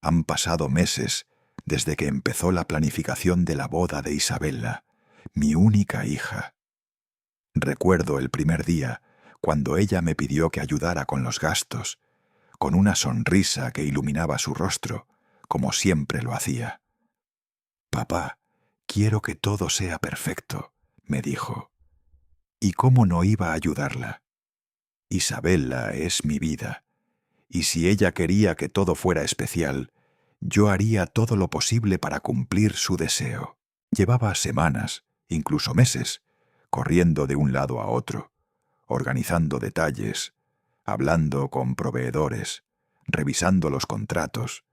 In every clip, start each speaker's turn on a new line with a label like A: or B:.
A: Han pasado meses desde que empezó la planificación de la boda de Isabella, mi única hija. Recuerdo el primer día, cuando ella me pidió que ayudara con los gastos, con una sonrisa que iluminaba su rostro, como siempre lo hacía. «Papá, quiero que todo sea perfecto», me dijo. ¿Y cómo no iba a ayudarla? Isabella es mi vida, y si ella quería que todo fuera especial, yo haría todo lo posible para cumplir su deseo. Llevaba semanas, incluso meses, corriendo de un lado a otro, organizando detalles, hablando con proveedores, revisando los contratos,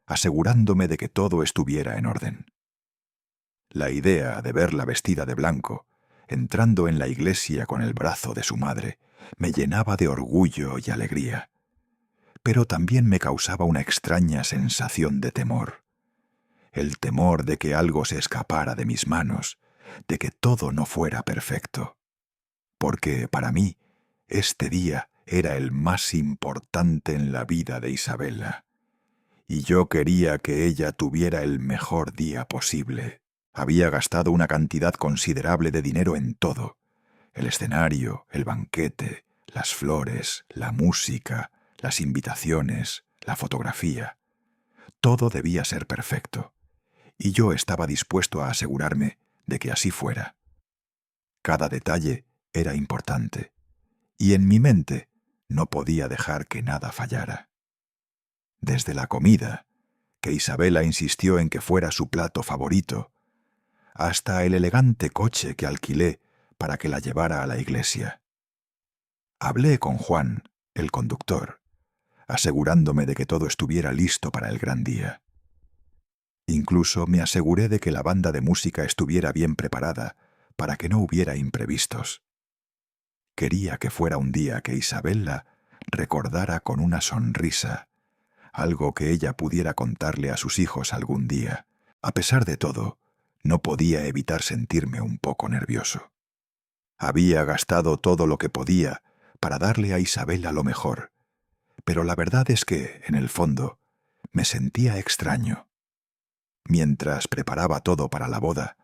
A: asegurándome de que todo estuviera en orden. La idea de verla vestida de blanco, entrando en la iglesia con el brazo de su madre, me llenaba de orgullo y alegría, pero también me causaba una extraña sensación de temor. El temor de que algo se escapara de mis manos, de que todo no fuera perfecto. Porque para mí, este día era el más importante en la vida de Isabella, y yo quería que ella tuviera el mejor día posible. Había gastado una cantidad considerable de dinero en todo: el escenario, el banquete, las flores, la música, las invitaciones, la fotografía. Todo debía ser perfecto, y yo estaba dispuesto a asegurarme de que así fuera. Cada detalle era importante, y en mi mente no podía dejar que nada fallara. Desde la comida, que Isabella insistió en que fuera su plato favorito, hasta el elegante coche que alquilé para que la llevara a la iglesia. Hablé con Juan, el conductor, asegurándome de que todo estuviera listo para el gran día. Incluso me aseguré de que la banda de música estuviera bien preparada para que no hubiera imprevistos. Quería que fuera un día que Isabella recordara con una sonrisa, algo que ella pudiera contarle a sus hijos algún día. A pesar de todo, no podía evitar sentirme un poco nervioso. Había gastado todo lo que podía para darle a Isabella lo mejor, pero la verdad es que, en el fondo, me sentía extraño. Mientras preparaba todo para la boda,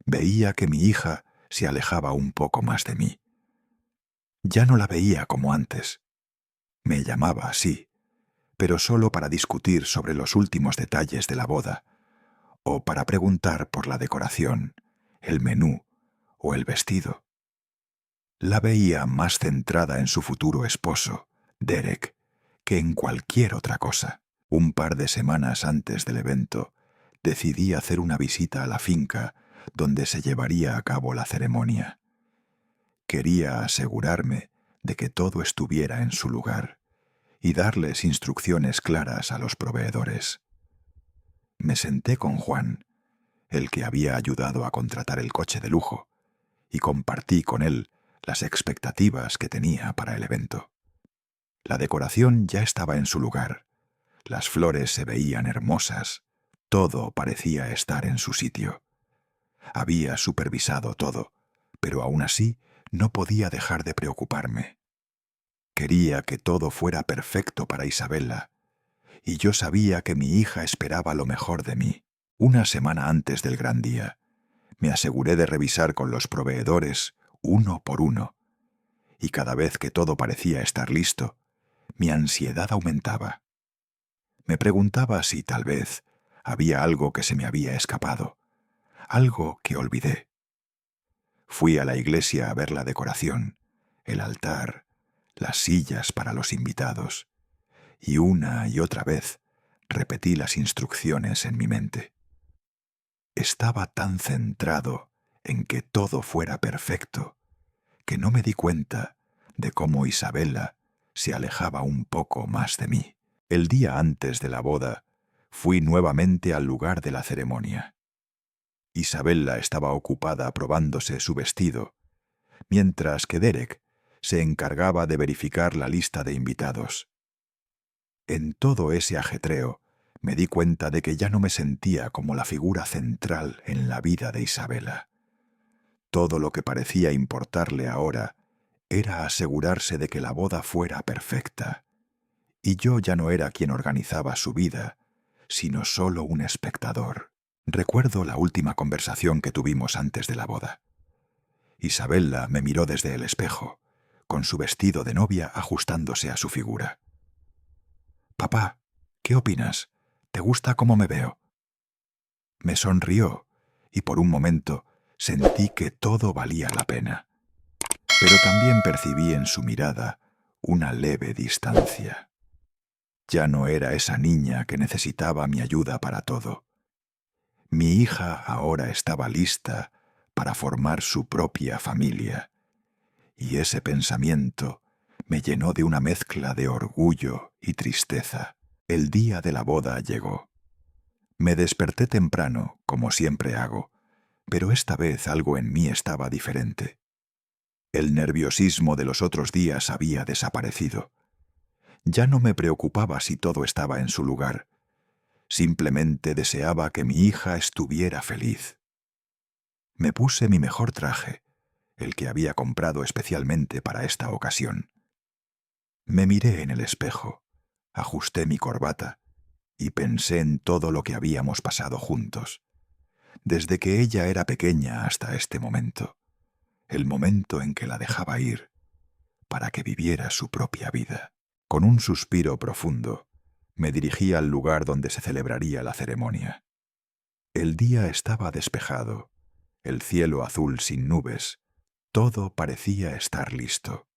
A: veía que mi hija se alejaba un poco más de mí. Ya no la veía como antes. Me llamaba así, pero solo para discutir sobre los últimos detalles de la boda, o para preguntar por la decoración, el menú o el vestido. La veía más centrada en su futuro esposo, Derek, que en cualquier otra cosa. Un par de semanas antes del evento, decidí hacer una visita a la finca donde se llevaría a cabo la ceremonia. Quería asegurarme de que todo estuviera en su lugar y darles instrucciones claras a los proveedores. Me senté con Juan, el que había ayudado a contratar el coche de lujo, y compartí con él las expectativas que tenía para el evento. La decoración ya estaba en su lugar, las flores se veían hermosas, todo parecía estar en su sitio. Había supervisado todo, pero aún así no podía dejar de preocuparme. Quería que todo fuera perfecto para Isabella, y yo sabía que mi hija esperaba lo mejor de mí. Una semana antes del gran día, me aseguré de revisar con los proveedores uno por uno, y cada vez que todo parecía estar listo, mi ansiedad aumentaba. Me preguntaba si tal vez había algo que se me había escapado, algo que olvidé. Fui a la iglesia a ver la decoración, el altar, las sillas para los invitados, y una y otra vez repetí las instrucciones en mi mente. Estaba tan centrado en que todo fuera perfecto que no me di cuenta de cómo Isabella se alejaba un poco más de mí. El día antes de la boda, fui nuevamente al lugar de la ceremonia. Isabella estaba ocupada probándose su vestido, mientras que Derek se encargaba de verificar la lista de invitados. En todo ese ajetreo, me di cuenta de que ya no me sentía como la figura central en la vida de Isabella. Todo lo que parecía importarle ahora era asegurarse de que la boda fuera perfecta, y yo ya no era quien organizaba su vida, sino solo un espectador. Recuerdo la última conversación que tuvimos antes de la boda. Isabella me miró desde el espejo, con su vestido de novia ajustándose a su figura. «Papá, ¿qué opinas? ¿Te gusta cómo me veo?» Me sonrió y por un momento sentí que todo valía la pena. Pero también percibí en su mirada una leve distancia. Ya no era esa niña que necesitaba mi ayuda para todo. Mi hija ahora estaba lista para formar su propia familia, y ese pensamiento me llenó de una mezcla de orgullo y tristeza. El día de la boda llegó. Me desperté temprano, como siempre hago, pero esta vez algo en mí estaba diferente. El nerviosismo de los otros días había desaparecido. Ya no me preocupaba si todo estaba en su lugar. Simplemente deseaba que mi hija estuviera feliz. Me puse mi mejor traje, el que había comprado especialmente para esta ocasión. Me miré en el espejo, ajusté mi corbata y pensé en todo lo que habíamos pasado juntos, desde que ella era pequeña hasta este momento, el momento en que la dejaba ir, para que viviera su propia vida. Con un suspiro profundo, me dirigí al lugar donde se celebraría la ceremonia. El día estaba despejado, el cielo azul sin nubes, todo parecía estar listo.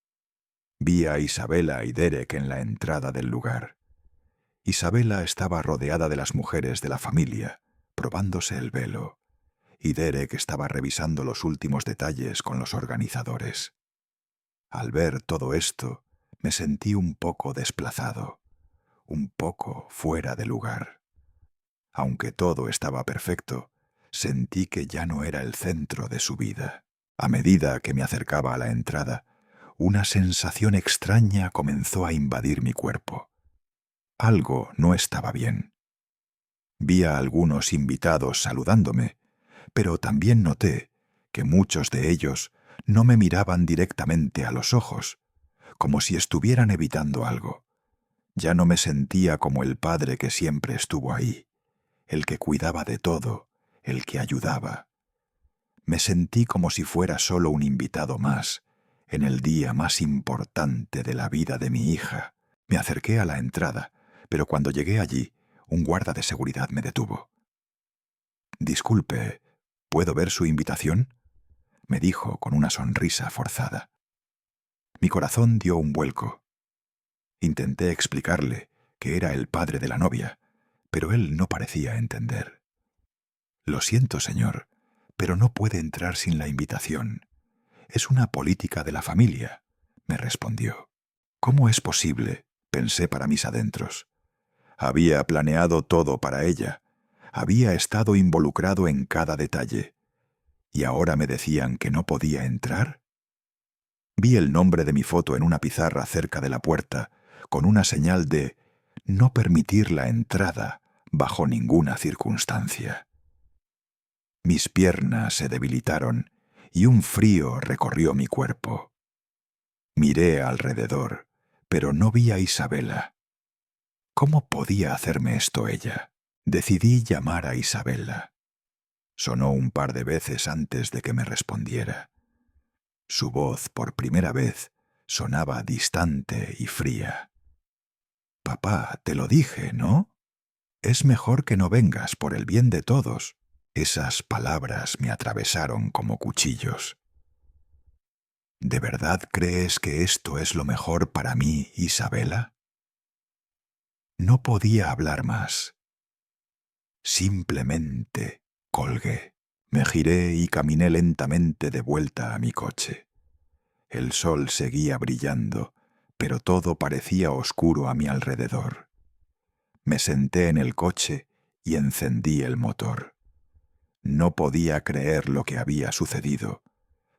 A: Vi a Isabella y Derek en la entrada del lugar. Isabella estaba rodeada de las mujeres de la familia, probándose el velo, y Derek estaba revisando los últimos detalles con los organizadores. Al ver todo esto, me sentí un poco desplazado, un poco fuera de lugar. Aunque todo estaba perfecto, sentí que ya no era el centro de su vida. A medida que me acercaba a la entrada, una sensación extraña comenzó a invadir mi cuerpo. Algo no estaba bien. Vi a algunos invitados saludándome, pero también noté que muchos de ellos no me miraban directamente a los ojos, como si estuvieran evitando algo. Ya no me sentía como el padre que siempre estuvo ahí, el que cuidaba de todo, el que ayudaba. Me sentí como si fuera solo un invitado más, en el día más importante de la vida de mi hija. Me acerqué a la entrada, pero cuando llegué allí, un guarda de seguridad me detuvo. «Disculpe, ¿puedo ver su invitación?», me dijo con una sonrisa forzada. Mi corazón dio un vuelco. Intenté explicarle que era el padre de la novia, pero él no parecía entender. «Lo siento, señor, pero no puede entrar sin la invitación. Es una política de la familia», me respondió. «¿Cómo es posible?», pensé para mis adentros. Había planeado todo para ella. Había estado involucrado en cada detalle. ¿Y ahora me decían que no podía entrar? Vi el nombre de mi foto en una pizarra cerca de la puerta, con una señal de no permitir la entrada bajo ninguna circunstancia. Mis piernas se debilitaron y un frío recorrió mi cuerpo. Miré alrededor, pero no vi a Isabella. ¿Cómo podía hacerme esto ella? Decidí llamar a Isabella. Sonó un par de veces antes de que me respondiera. Su voz, por primera vez, sonaba distante y fría. «Papá, te lo dije, ¿no? Es mejor que no vengas por el bien de todos». Esas palabras me atravesaron como cuchillos. ¿De verdad crees que esto es lo mejor para mí, Isabella? No podía hablar más. Simplemente colgué. Me giré y caminé lentamente de vuelta a mi coche. El sol seguía brillando, pero todo parecía oscuro a mi alrededor. Me senté en el coche y encendí el motor. No podía creer lo que había sucedido,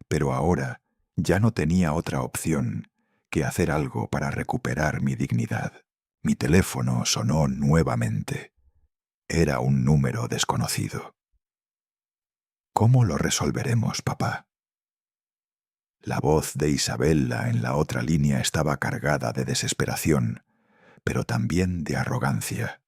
A: pero ahora ya no tenía otra opción que hacer algo para recuperar mi dignidad. Mi teléfono sonó nuevamente. Era un número desconocido. «¿Cómo lo resolveremos, papá?». La voz de Isabella en la otra línea estaba cargada de desesperación, pero también de arrogancia.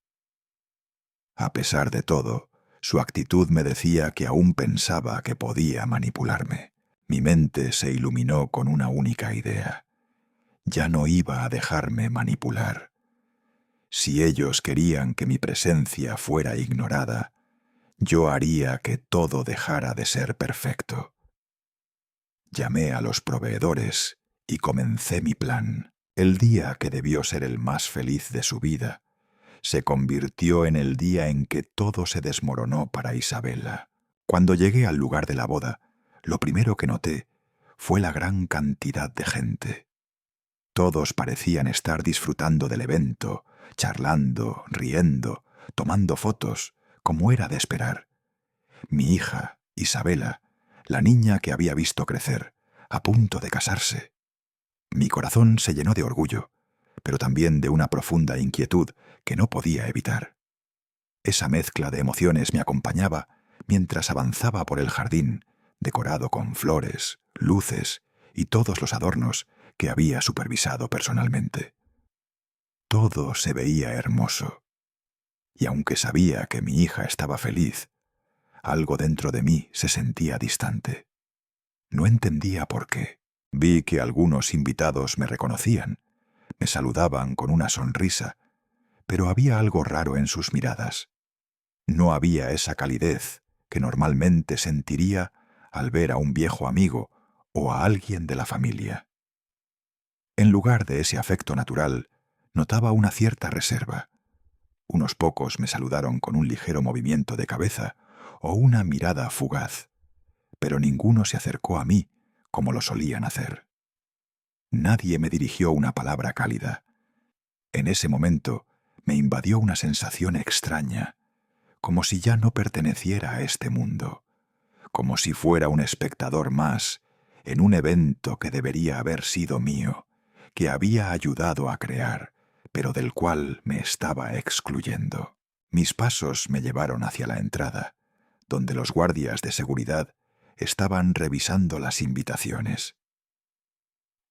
A: A pesar de todo, su actitud me decía que aún pensaba que podía manipularme. Mi mente se iluminó con una única idea. Ya no iba a dejarme manipular. Si ellos querían que mi presencia fuera ignorada, yo haría que todo dejara de ser perfecto. Llamé a los proveedores y comencé mi plan. El día que debió ser el más feliz de su vida se convirtió en el día en que todo se desmoronó para Isabella. Cuando llegué al lugar de la boda, lo primero que noté fue la gran cantidad de gente. Todos parecían estar disfrutando del evento, charlando, riendo, tomando fotos, como era de esperar. Mi hija, Isabella, la niña que había visto crecer, a punto de casarse. Mi corazón se llenó de orgullo, pero también de una profunda inquietud que no podía evitar. Esa mezcla de emociones me acompañaba mientras avanzaba por el jardín, decorado con flores, luces y todos los adornos que había supervisado personalmente. Todo se veía hermoso, y aunque sabía que mi hija estaba feliz, algo dentro de mí se sentía distante. No entendía por qué. Vi que algunos invitados me reconocían, me saludaban con una sonrisa, pero había algo raro en sus miradas. No había esa calidez que normalmente sentiría al ver a un viejo amigo o a alguien de la familia. En lugar de ese afecto natural, notaba una cierta reserva. Unos pocos me saludaron con un ligero movimiento de cabeza o una mirada fugaz, pero ninguno se acercó a mí como lo solían hacer. Nadie me dirigió una palabra cálida. En ese momento me invadió una sensación extraña, como si ya no perteneciera a este mundo, como si fuera un espectador más en un evento que debería haber sido mío, que había ayudado a crear, pero del cual me estaba excluyendo. Mis pasos me llevaron hacia la entrada, donde los guardias de seguridad estaban revisando las invitaciones.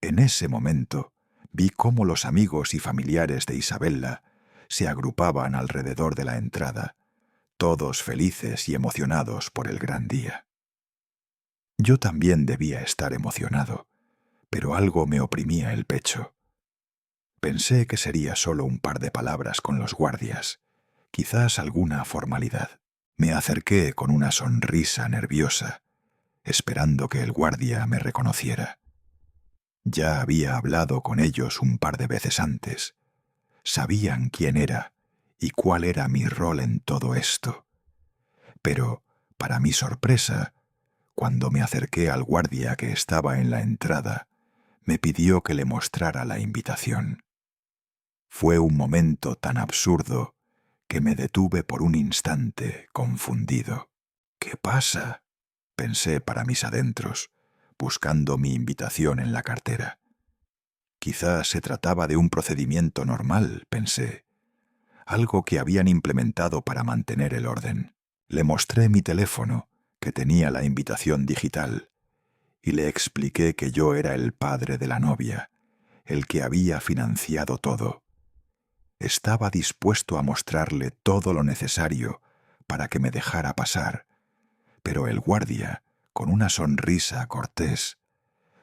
A: En ese momento vi cómo los amigos y familiares de Isabella se agrupaban alrededor de la entrada, todos felices y emocionados por el gran día. Yo también debía estar emocionado, pero algo me oprimía el pecho. Pensé que sería solo un par de palabras con los guardias, quizás alguna formalidad. Me acerqué con una sonrisa nerviosa, esperando que el guardia me reconociera. Ya había hablado con ellos un par de veces antes. Sabían quién era y cuál era mi rol en todo esto. Pero, para mi sorpresa, cuando me acerqué al guardia que estaba en la entrada, me pidió que le mostrara la invitación. Fue un momento tan absurdo que me detuve por un instante, confundido. ¿Qué pasa?, pensé para mis adentros, buscando mi invitación en la cartera. Quizás se trataba de un procedimiento normal, pensé, algo que habían implementado para mantener el orden. Le mostré mi teléfono, que tenía la invitación digital, y le expliqué que yo era el padre de la novia, el que había financiado todo. Estaba dispuesto a mostrarle todo lo necesario para que me dejara pasar, pero el guardia, con una sonrisa cortés,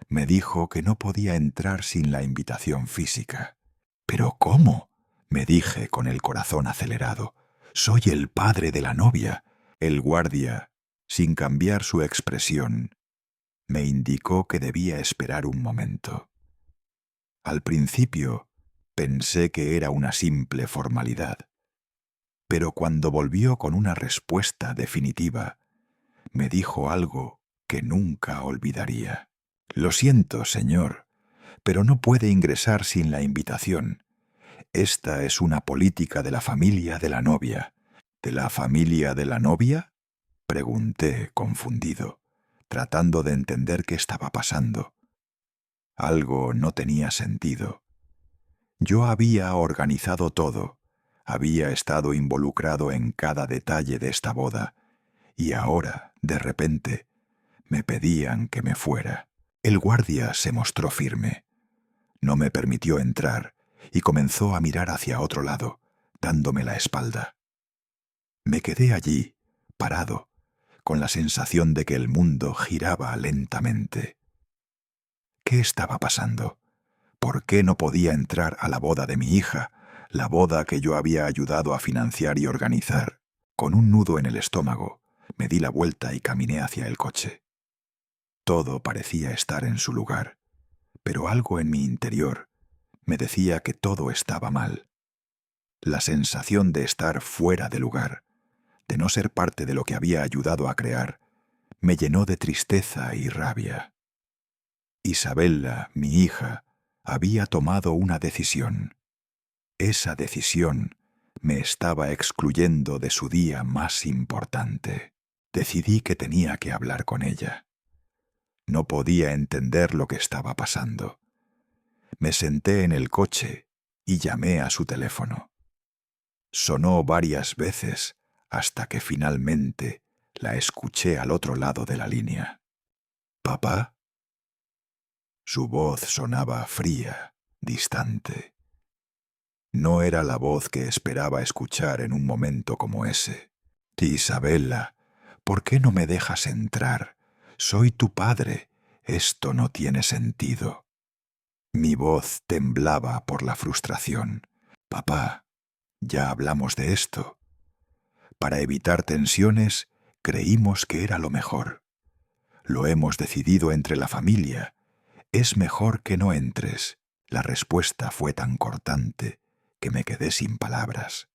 A: me dijo que no podía entrar sin la invitación física. «¿Pero cómo?», me dije con el corazón acelerado. «Soy el padre de la novia». El guardia, sin cambiar su expresión, me indicó que debía esperar un momento. Al principio pensé que era una simple formalidad, pero cuando volvió con una respuesta definitiva, me dijo algo que nunca olvidaría. «Lo siento, señor, pero no puede ingresar sin la invitación. Esta es una política de la familia de la novia». «¿De la familia de la novia?», pregunté, confundido, tratando de entender qué estaba pasando. Algo no tenía sentido. Yo había organizado todo, había estado involucrado en cada detalle de esta boda, y ahora, de repente, me pedían que me fuera. El guardia se mostró firme. No me permitió entrar y comenzó a mirar hacia otro lado, dándome la espalda. quedé allí, parado, con la sensación de que el mundo giraba lentamente. ¿Qué estaba pasando? ¿Por qué no podía entrar a la boda de mi hija, la boda que yo había ayudado a financiar y organizar? Con un nudo en el estómago, me di la vuelta y caminé hacia el coche. Todo parecía estar en su lugar, pero algo en mi interior me decía que todo estaba mal. La sensación de estar fuera de lugar, de no ser parte de lo que había ayudado a crear, me llenó de tristeza y rabia. Isabella, mi hija, había tomado una decisión. Esa decisión me estaba excluyendo de su día más importante. Decidí que tenía que hablar con ella. No podía entender lo que estaba pasando. Me senté en el coche y llamé a su teléfono. Sonó varias veces hasta que finalmente la escuché al otro lado de la línea. ¿Papá? Su voz sonaba fría, distante. No era la voz que esperaba escuchar en un momento como ese. Isabella, ¿por qué no me dejas entrar? Soy tu padre. Esto no tiene sentido. Mi voz temblaba por la frustración. Papá, ya hablamos de esto. Para evitar tensiones, creímos que era lo mejor. Lo hemos decidido entre la familia. Es mejor que no entres. La respuesta fue tan cortante que me quedé sin palabras.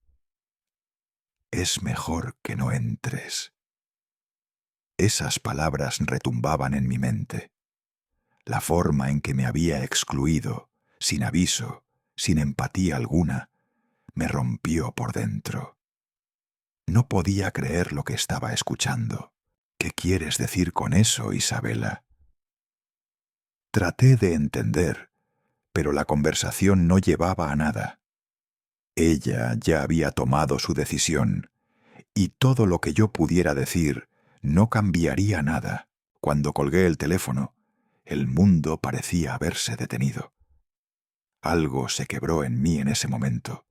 A: Es mejor que no entres. Esas palabras retumbaban en mi mente. La forma en que me había excluido, sin aviso, sin empatía alguna, me rompió por dentro. No podía creer lo que estaba escuchando. ¿Qué quieres decir con eso, Isabella? Traté de entender, pero la conversación no llevaba a nada. Ella ya había tomado su decisión, y todo lo que yo pudiera decir no cambiaría nada. Cuando colgué el teléfono, el mundo parecía haberse detenido. Algo se quebró en mí en ese momento.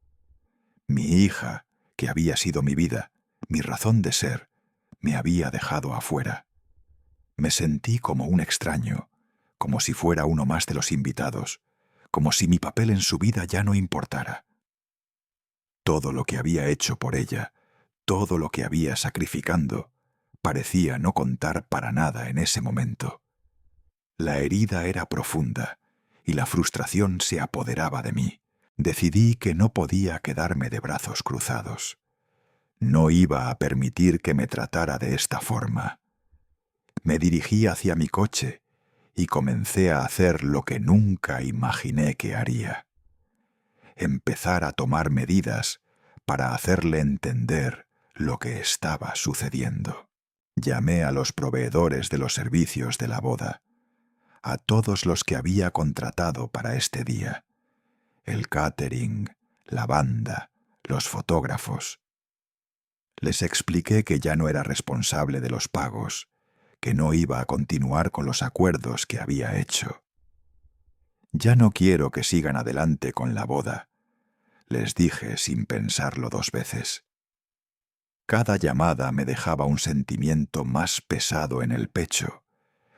A: Mi hija, que había sido mi vida, mi razón de ser, me había dejado afuera. Me sentí como un extraño, como si fuera uno más de los invitados, como si mi papel en su vida ya no importara. Todo lo que había hecho por ella, todo lo que había sacrificando, parecía no contar para nada en ese momento. La herida era profunda y la frustración se apoderaba de mí. Decidí que no podía quedarme de brazos cruzados. No iba a permitir que me tratara de esta forma. Me dirigí hacia mi coche y comencé a hacer lo que nunca imaginé que haría. Empezar a tomar medidas para hacerle entender lo que estaba sucediendo. Llamé a los proveedores de los servicios de la boda, a todos los que había contratado para este día, el catering, la banda, los fotógrafos. Les expliqué que ya no era responsable de los pagos, que no iba a continuar con los acuerdos que había hecho. Ya no quiero que sigan adelante con la boda, les dije sin pensarlo dos veces. Cada llamada me dejaba un sentimiento más pesado en el pecho,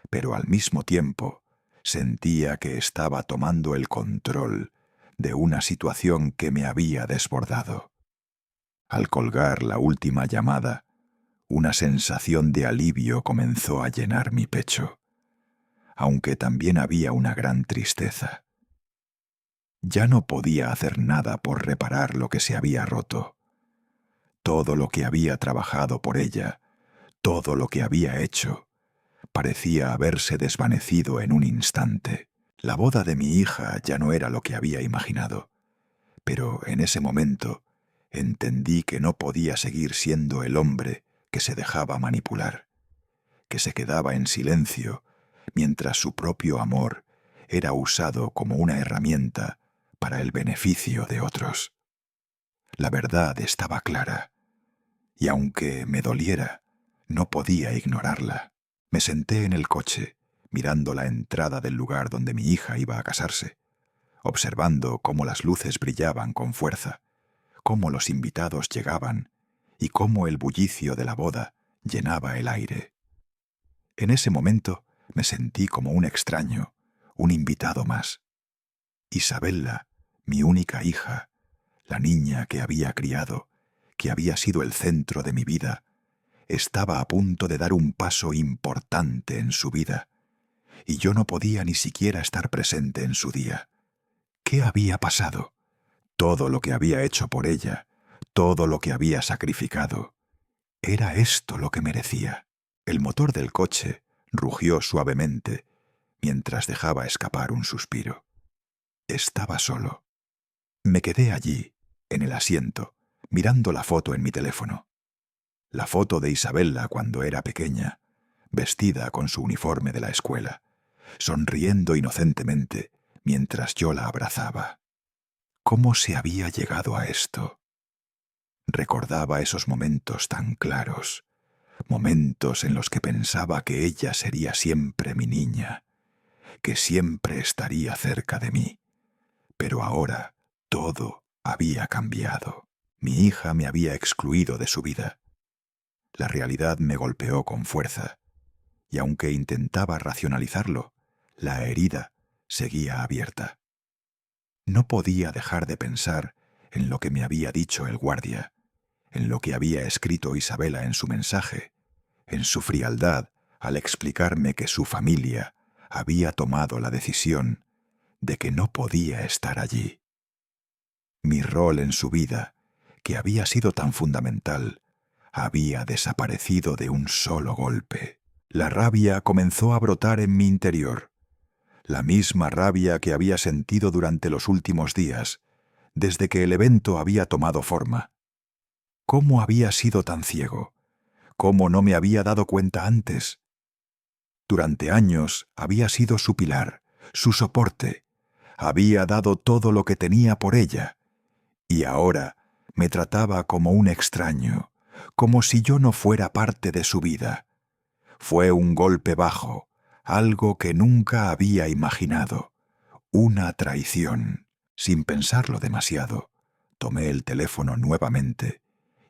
A: pero al mismo tiempo sentía que estaba tomando el control de una situación que me había desbordado. Al colgar la última llamada, una sensación de alivio comenzó a llenar mi pecho, aunque también había una gran tristeza. Ya no podía hacer nada por reparar lo que se había roto. Todo lo que había trabajado por ella, todo lo que había hecho, parecía haberse desvanecido en un instante. La boda de mi hija ya no era lo que había imaginado, pero en ese momento entendí que no podía seguir siendo el hombre que se dejaba manipular, que se quedaba en silencio mientras su propio amor era usado como una herramienta para el beneficio de otros. La verdad estaba clara, y aunque me doliera, no podía ignorarla. Me senté en el coche, mirando la entrada del lugar donde mi hija iba a casarse, observando cómo las luces brillaban con fuerza, cómo los invitados llegaban y cómo el bullicio de la boda llenaba el aire. En ese momento me sentí como un extraño, un invitado más. Isabella, mi única hija, la niña que había criado, que había sido el centro de mi vida, estaba a punto de dar un paso importante en su vida, y yo no podía ni siquiera estar presente en su día. ¿Qué había pasado? Todo lo que había hecho por ella, todo lo que había sacrificado. ¿Era esto lo que merecía? El motor del coche rugió suavemente mientras dejaba escapar un suspiro. Estaba solo. Me quedé allí, en el asiento, mirando la foto en mi teléfono. La foto de Isabella cuando era pequeña, vestida con su uniforme de la escuela, sonriendo inocentemente mientras yo la abrazaba. ¿Cómo se había llegado a esto? Recordaba esos momentos tan claros, momentos en los que pensaba que ella sería siempre mi niña, que siempre estaría cerca de mí. Pero ahora todo había cambiado. Mi hija me había excluido de su vida. La realidad me golpeó con fuerza, y aunque intentaba racionalizarlo, la herida seguía abierta. No podía dejar de pensar en lo que me había dicho el guardia, en lo que había escrito Isabella en su mensaje, en su frialdad al explicarme que su familia había tomado la decisión de que no podía estar allí. Mi rol en su vida, que había sido tan fundamental, había desaparecido de un solo golpe. La rabia comenzó a brotar en mi interior, la misma rabia que había sentido durante los últimos días, desde que el evento había tomado forma. ¿Cómo había sido tan ciego? ¿Cómo no me había dado cuenta antes? Durante años había sido su pilar, su soporte. Había dado todo lo que tenía por ella. Y ahora me trataba como un extraño, como si yo no fuera parte de su vida. Fue un golpe bajo, algo que nunca había imaginado. Una traición. Sin pensarlo demasiado, tomé el teléfono nuevamente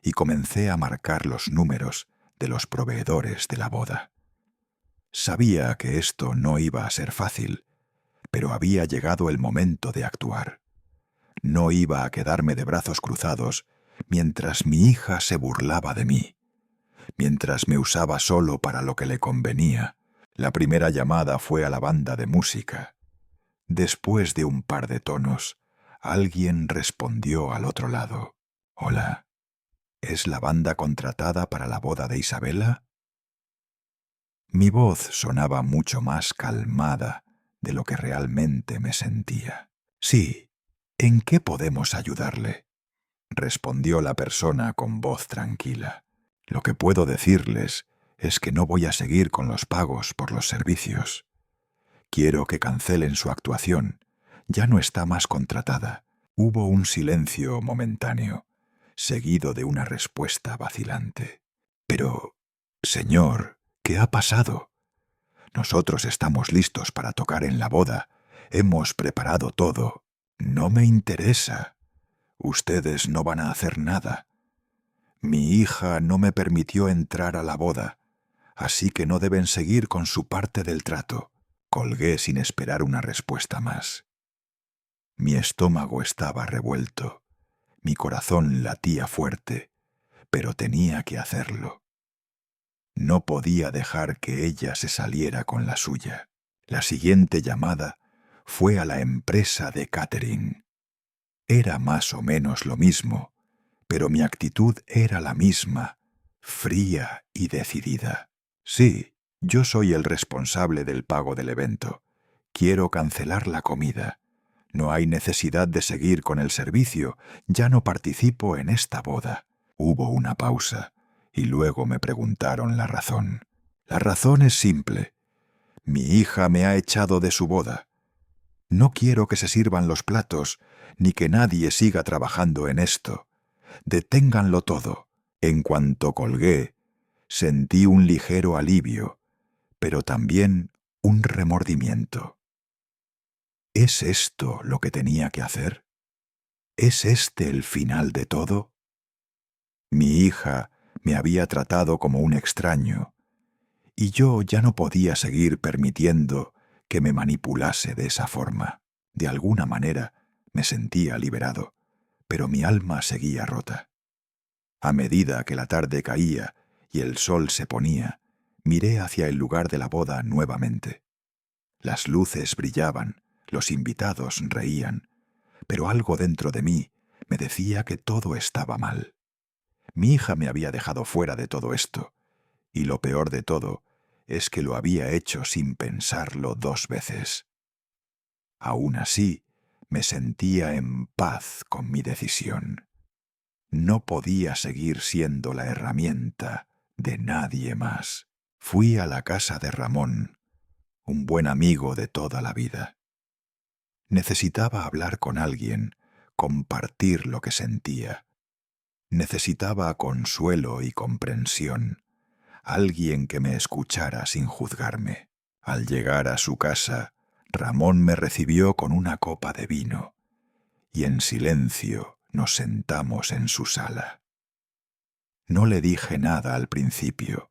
A: y comencé a marcar los números de los proveedores de la boda. Sabía que esto no iba a ser fácil, pero había llegado el momento de actuar. No iba a quedarme de brazos cruzados mientras mi hija se burlaba de mí, mientras me usaba solo para lo que le convenía. La primera llamada fue a la banda de música. Después de un par de tonos, alguien respondió al otro lado. «Hola, ¿es la banda contratada para la boda de Isabella?» Mi voz sonaba mucho más calmada de lo que realmente me sentía. «Sí, ¿en qué podemos ayudarle?», respondió la persona con voz tranquila. «Lo que puedo decirles es que no voy a seguir con los pagos por los servicios. Quiero que cancelen su actuación. Ya no está más contratada». Hubo un silencio momentáneo, seguido de una respuesta vacilante. «Pero, señor, ¿qué ha pasado? Nosotros estamos listos para tocar en la boda. Hemos preparado todo. No me interesa. Ustedes no van a hacer nada. Mi hija no me permitió entrar a la boda, así que no deben seguir con su parte del trato». Colgué sin esperar una respuesta más. Mi estómago estaba revuelto, mi corazón latía fuerte, pero tenía que hacerlo. No podía dejar que ella se saliera con la suya. La siguiente llamada fue a la empresa de catering. Era más o menos lo mismo, pero mi actitud era la misma, fría y decidida. «Sí, yo soy el responsable del pago del evento. Quiero cancelar la comida. No hay necesidad de seguir con el servicio. Ya no participo en esta boda». Hubo una pausa y luego me preguntaron la razón. «La razón es simple. Mi hija me ha echado de su boda. No quiero que se sirvan los platos ni que nadie siga trabajando en esto. Deténganlo todo». En cuanto colgué, sentí un ligero alivio, pero también un remordimiento. ¿Es esto lo que tenía que hacer? ¿Es este el final de todo? Mi hija me había tratado como un extraño, y yo ya no podía seguir permitiendo que me manipulase de esa forma. De alguna manera me sentía liberado, pero mi alma seguía rota. A medida que la tarde caía y el sol se ponía, miré hacia el lugar de la boda nuevamente. Las luces brillaban, los invitados reían, pero algo dentro de mí me decía que todo estaba mal. Mi hija me había dejado fuera de todo esto, y lo peor de todo es que lo había hecho sin pensarlo 2 veces. Aún así, me sentía en paz con mi decisión. No podía seguir siendo la herramienta de nadie más. Fui a la casa de Ramón, un buen amigo de toda la vida. Necesitaba hablar con alguien, compartir lo que sentía. Necesitaba consuelo y comprensión, alguien que me escuchara sin juzgarme. Al llegar a su casa, Ramón me recibió con una copa de vino, y en silencio nos sentamos en su sala. No le dije nada al principio,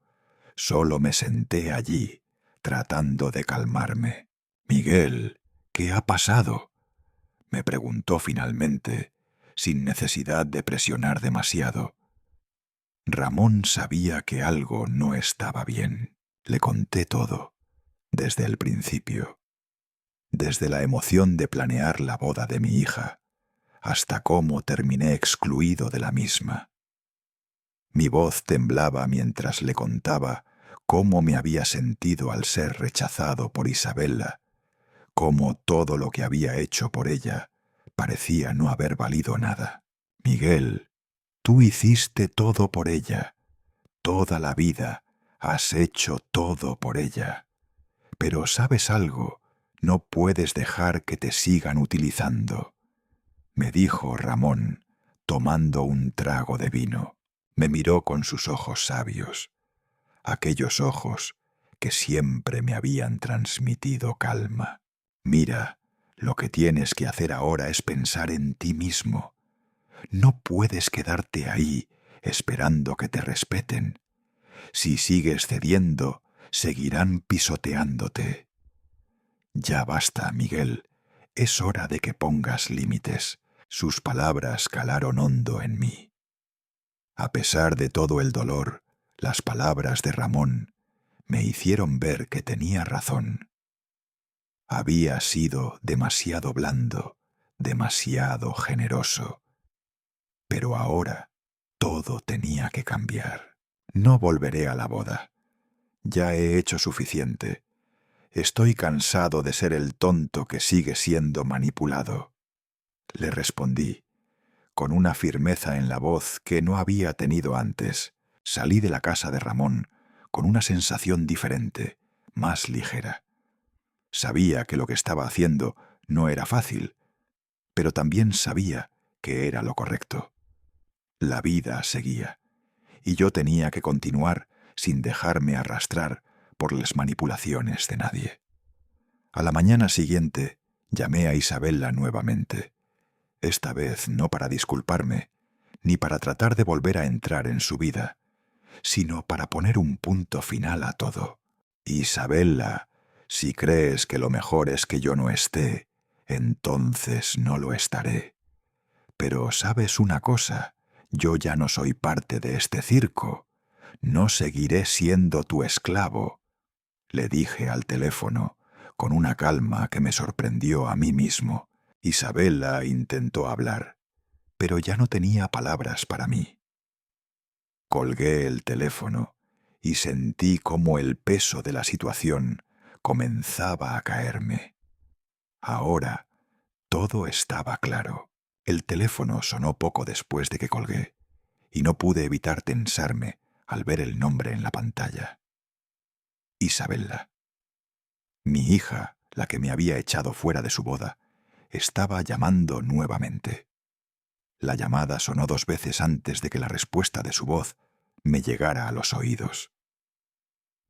A: solo me senté allí, tratando de calmarme. «Miguel, ¿qué ha pasado?», me preguntó finalmente, sin necesidad de presionar demasiado. Ramón sabía que algo no estaba bien. Le conté todo, desde el principio, desde la emoción de planear la boda de mi hija, hasta cómo terminé excluido de la misma. Mi voz temblaba mientras le contaba cómo me había sentido al ser rechazado por Isabella, cómo todo lo que había hecho por ella parecía no haber valido nada. «Miguel, tú hiciste todo por ella, toda la vida has hecho todo por ella. Pero ¿sabes algo? No puedes dejar que te sigan utilizando», me dijo Ramón, tomando un trago de vino. Me miró con sus ojos sabios, aquellos ojos que siempre me habían transmitido calma. «Mira, lo que tienes que hacer ahora es pensar en ti mismo. No puedes quedarte ahí esperando que te respeten. Si sigues cediendo, seguirán pisoteándote. Ya basta, Miguel. Es hora de que pongas límites». Sus palabras calaron hondo en mí. A pesar de todo el dolor, las palabras de Ramón me hicieron ver que tenía razón. Había sido demasiado blando, demasiado generoso. Pero ahora todo tenía que cambiar. No volveré a la boda. Ya he hecho suficiente. Estoy cansado de ser el tonto que sigue siendo manipulado. Le respondí, con una firmeza en la voz que no había tenido antes. Salí de la casa de Ramón con una sensación diferente, más ligera. Sabía que lo que estaba haciendo no era fácil, pero también sabía que era lo correcto. La vida seguía, y yo tenía que continuar sin dejarme arrastrar por las manipulaciones de nadie. A la mañana siguiente llamé a Isabella nuevamente, esta vez no para disculparme, ni para tratar de volver a entrar en su vida, sino para poner un punto final a todo. «Isabella, si crees que lo mejor es que yo no esté, entonces no lo estaré. Pero ¿sabes una cosa? Yo ya no soy parte de este circo. No seguiré siendo tu esclavo», le dije al teléfono, con una calma que me sorprendió a mí mismo. Isabella intentó hablar, pero ya no tenía palabras para mí. Colgué el teléfono y sentí cómo el peso de la situación comenzaba a caerme. Ahora todo estaba claro. El teléfono sonó poco después de que colgué, y no pude evitar tensarme al ver el nombre en la pantalla. Isabella. Mi hija, la que me había echado fuera de su boda, estaba llamando nuevamente. La llamada sonó 2 veces antes de que la respuesta de su voz me llegara a los oídos.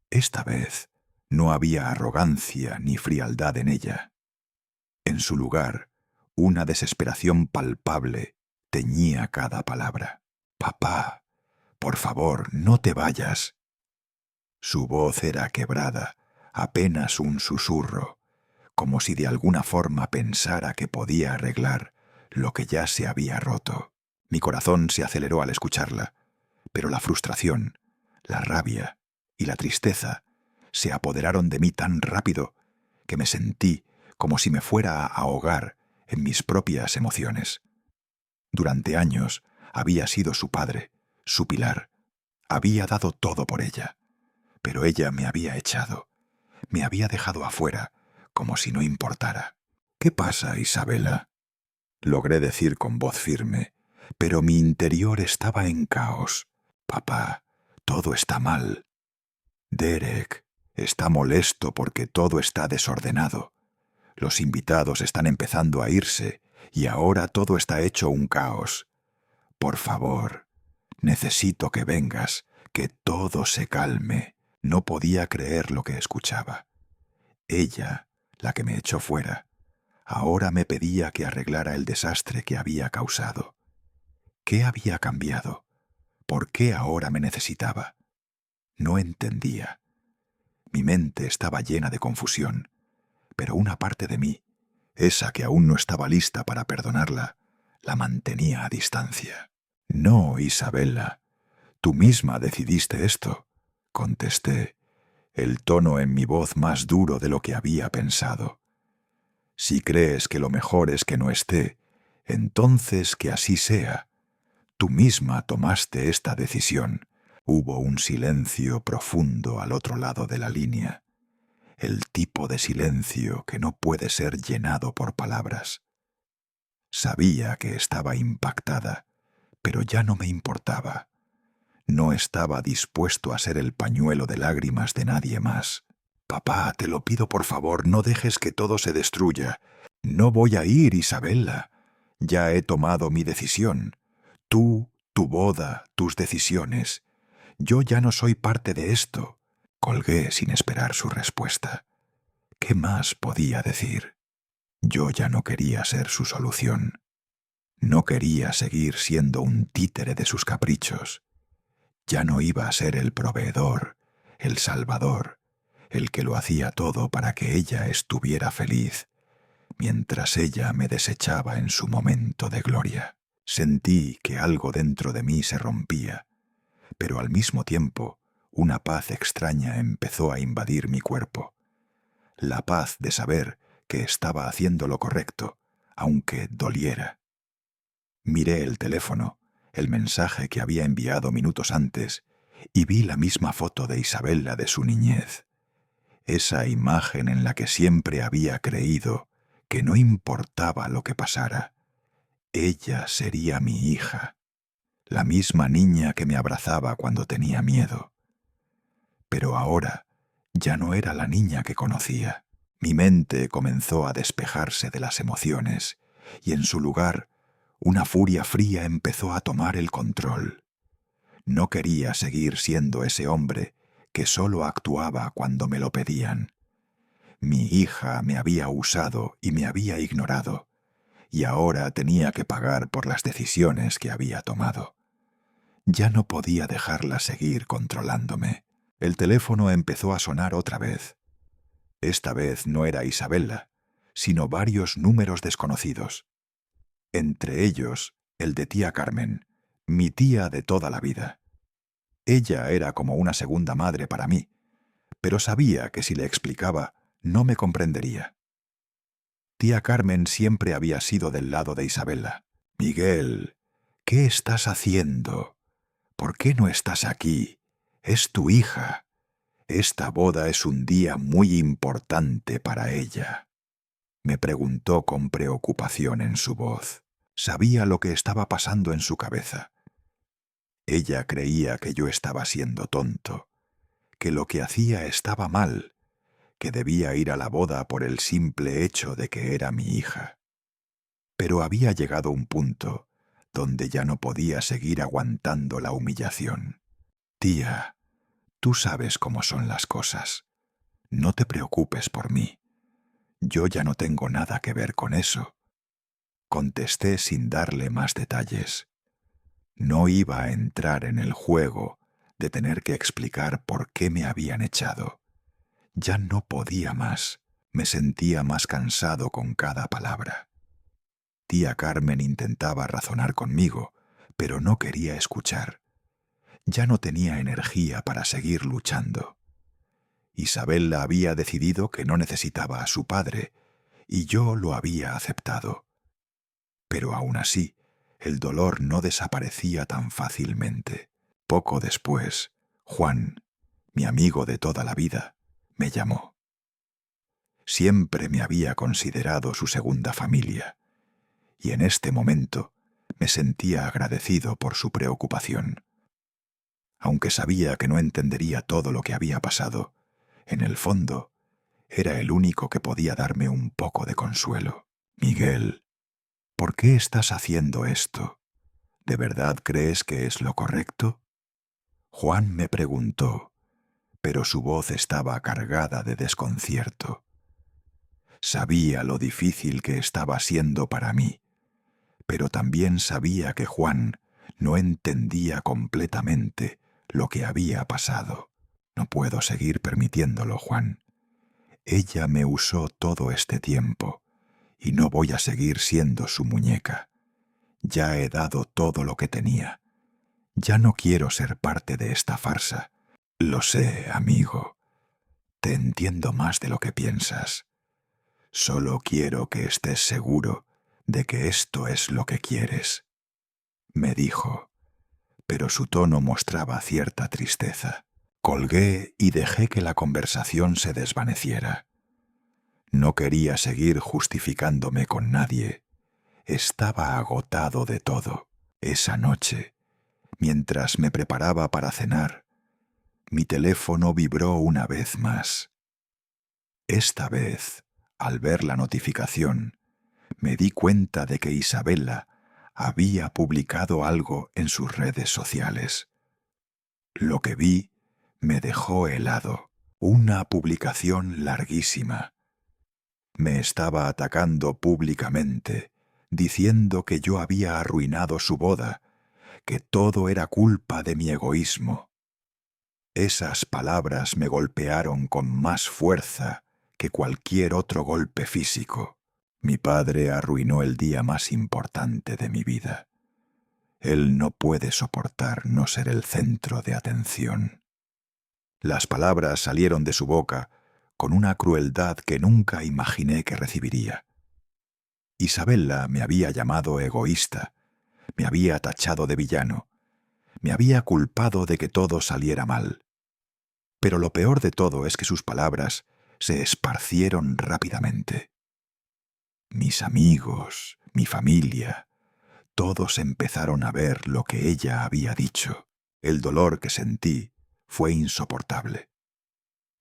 A: Esta vez no había arrogancia ni frialdad en ella. En su lugar, una desesperación palpable teñía cada palabra. «Papá, Por favor, no te vayas. Su voz era quebrada, apenas un susurro, como si de alguna forma pensara que podía arreglar lo que ya se había roto. Mi corazón se aceleró al escucharla, pero la frustración, la rabia y la tristeza se apoderaron de mí tan rápido que me sentí como si me fuera a ahogar en mis propias emociones. Durante años había sido su padre, su pilar. Había dado todo por ella, pero ella me había echado, me había dejado afuera, como si no importara. «¿Qué pasa, Isabela?», logré decir con voz firme, pero mi interior estaba en caos. «Papá, todo está mal. Derek está molesto porque todo está desordenado. Los invitados están empezando a irse y ahora todo está hecho un caos. Por favor, necesito que vengas, que todo se calme». No podía creer lo que escuchaba. Ella, la que me echó fuera, ahora me pedía que arreglara el desastre que había causado. ¿Qué había cambiado? ¿Por qué ahora me necesitaba? No entendía. Mi mente estaba llena de confusión, pero una parte de mí, esa que aún no estaba lista para perdonarla, la mantenía a distancia. «No, Isabela, tú misma decidiste esto», contesté, el tono en mi voz más duro de lo que había pensado. «Si crees que lo mejor es que no esté, entonces que así sea. Tú misma tomaste esta decisión». Hubo un silencio profundo al otro lado de la línea, el tipo de silencio que no puede ser llenado por palabras. Sabía que estaba impactada, pero ya no me importaba. No estaba dispuesto a ser el pañuelo de lágrimas de nadie más. «Papá, te lo pido por favor, no dejes que todo se destruya. No voy a ir, Isabela. Ya he tomado mi decisión. Tú, tu boda, tus decisiones. Yo ya no soy parte de esto». Colgué sin esperar su respuesta. ¿Qué más podía decir? Yo ya no quería ser su solución. No quería seguir siendo un títere de sus caprichos. Ya no iba a ser el proveedor, el salvador, el que lo hacía todo para que ella estuviera feliz, mientras ella me desechaba en su momento de gloria. Sentí que algo dentro de mí se rompía, pero al mismo tiempo una paz extraña empezó a invadir mi cuerpo. La paz de saber que estaba haciendo lo correcto, aunque doliera. Miré el teléfono, el mensaje que había enviado minutos antes, y vi la misma foto de Isabela de su niñez. Esa imagen en la que siempre había creído que no importaba lo que pasara. Ella sería mi hija, la misma niña que me abrazaba cuando tenía miedo. Pero ahora ya no era la niña que conocía. Mi mente comenzó a despejarse de las emociones, y en su lugar una furia fría empezó a tomar el control. No quería seguir siendo ese hombre que solo actuaba cuando me lo pedían. Mi hija me había usado y me había ignorado, y ahora tenía que pagar por las decisiones que había tomado. Ya no podía dejarla seguir controlándome. El teléfono empezó a sonar otra vez. Esta vez no era Isabela, sino varios números desconocidos. Entre ellos, el de tía Carmen, mi tía de toda la vida. Ella era como una segunda madre para mí, pero sabía que si le explicaba, no me comprendería. Tía Carmen siempre había sido del lado de Isabela. «Miguel, ¿qué estás haciendo? ¿Por qué no estás aquí? Es tu hija. Esta boda es un día muy importante para ella», me preguntó con preocupación en su voz. Sabía lo que estaba pasando en su cabeza. Ella creía que yo estaba siendo tonto, que lo que hacía estaba mal, que debía ir a la boda por el simple hecho de que era mi hija. Pero había llegado un punto donde ya no podía seguir aguantando la humillación. «Tía, tú sabes cómo son las cosas. No te preocupes por mí. Yo ya no tengo nada que ver con eso», contesté sin darle más detalles. No iba a entrar en el juego de tener que explicar por qué me habían echado. Ya no podía más. Me sentía más cansado con cada palabra. Tía Carmen intentaba razonar conmigo, pero no quería escuchar. Ya no tenía energía para seguir luchando. Isabella había decidido que no necesitaba a su padre, y yo lo había aceptado. Pero aún así, el dolor no desaparecía tan fácilmente. Poco después, Juan, mi amigo de toda la vida, me llamó. Siempre me había considerado su segunda familia, y en este momento me sentía agradecido por su preocupación. Aunque sabía que no entendería todo lo que había pasado, en el fondo, era el único que podía darme un poco de consuelo. Miguel, ¿por qué estás haciendo esto? ¿De verdad crees que es lo correcto? Juan me preguntó, pero su voz estaba cargada de desconcierto. Sabía lo difícil que estaba siendo para mí, pero también sabía que Juan no entendía completamente lo que había pasado. No puedo seguir permitiéndolo, Juan. Ella me usó todo este tiempo y no voy a seguir siendo su muñeca. Ya he dado todo lo que tenía. Ya no quiero ser parte de esta farsa. Lo sé, amigo. Te entiendo más de lo que piensas. Solo quiero que estés seguro de que esto es lo que quieres, me dijo, pero su tono mostraba cierta tristeza. Colgué y dejé que la conversación se desvaneciera. No quería seguir justificándome con nadie. Estaba agotado de todo. Esa noche, mientras me preparaba para cenar, mi teléfono vibró una vez más. Esta vez, al ver la notificación, me di cuenta de que Isabella había publicado algo en sus redes sociales. Lo que vi me dejó helado. Una publicación larguísima. Me estaba atacando públicamente, diciendo que yo había arruinado su boda, que todo era culpa de mi egoísmo. Esas palabras me golpearon con más fuerza que cualquier otro golpe físico. Mi padre arruinó el día más importante de mi vida. Él no puede soportar no ser el centro de atención. Las palabras salieron de su boca con una crueldad que nunca imaginé que recibiría. Isabella me había llamado egoísta, me había tachado de villano, me había culpado de que todo saliera mal. Pero lo peor de todo es que sus palabras se esparcieron rápidamente. Mis amigos, mi familia, todos empezaron a ver lo que ella había dicho. El dolor que sentí fue insoportable.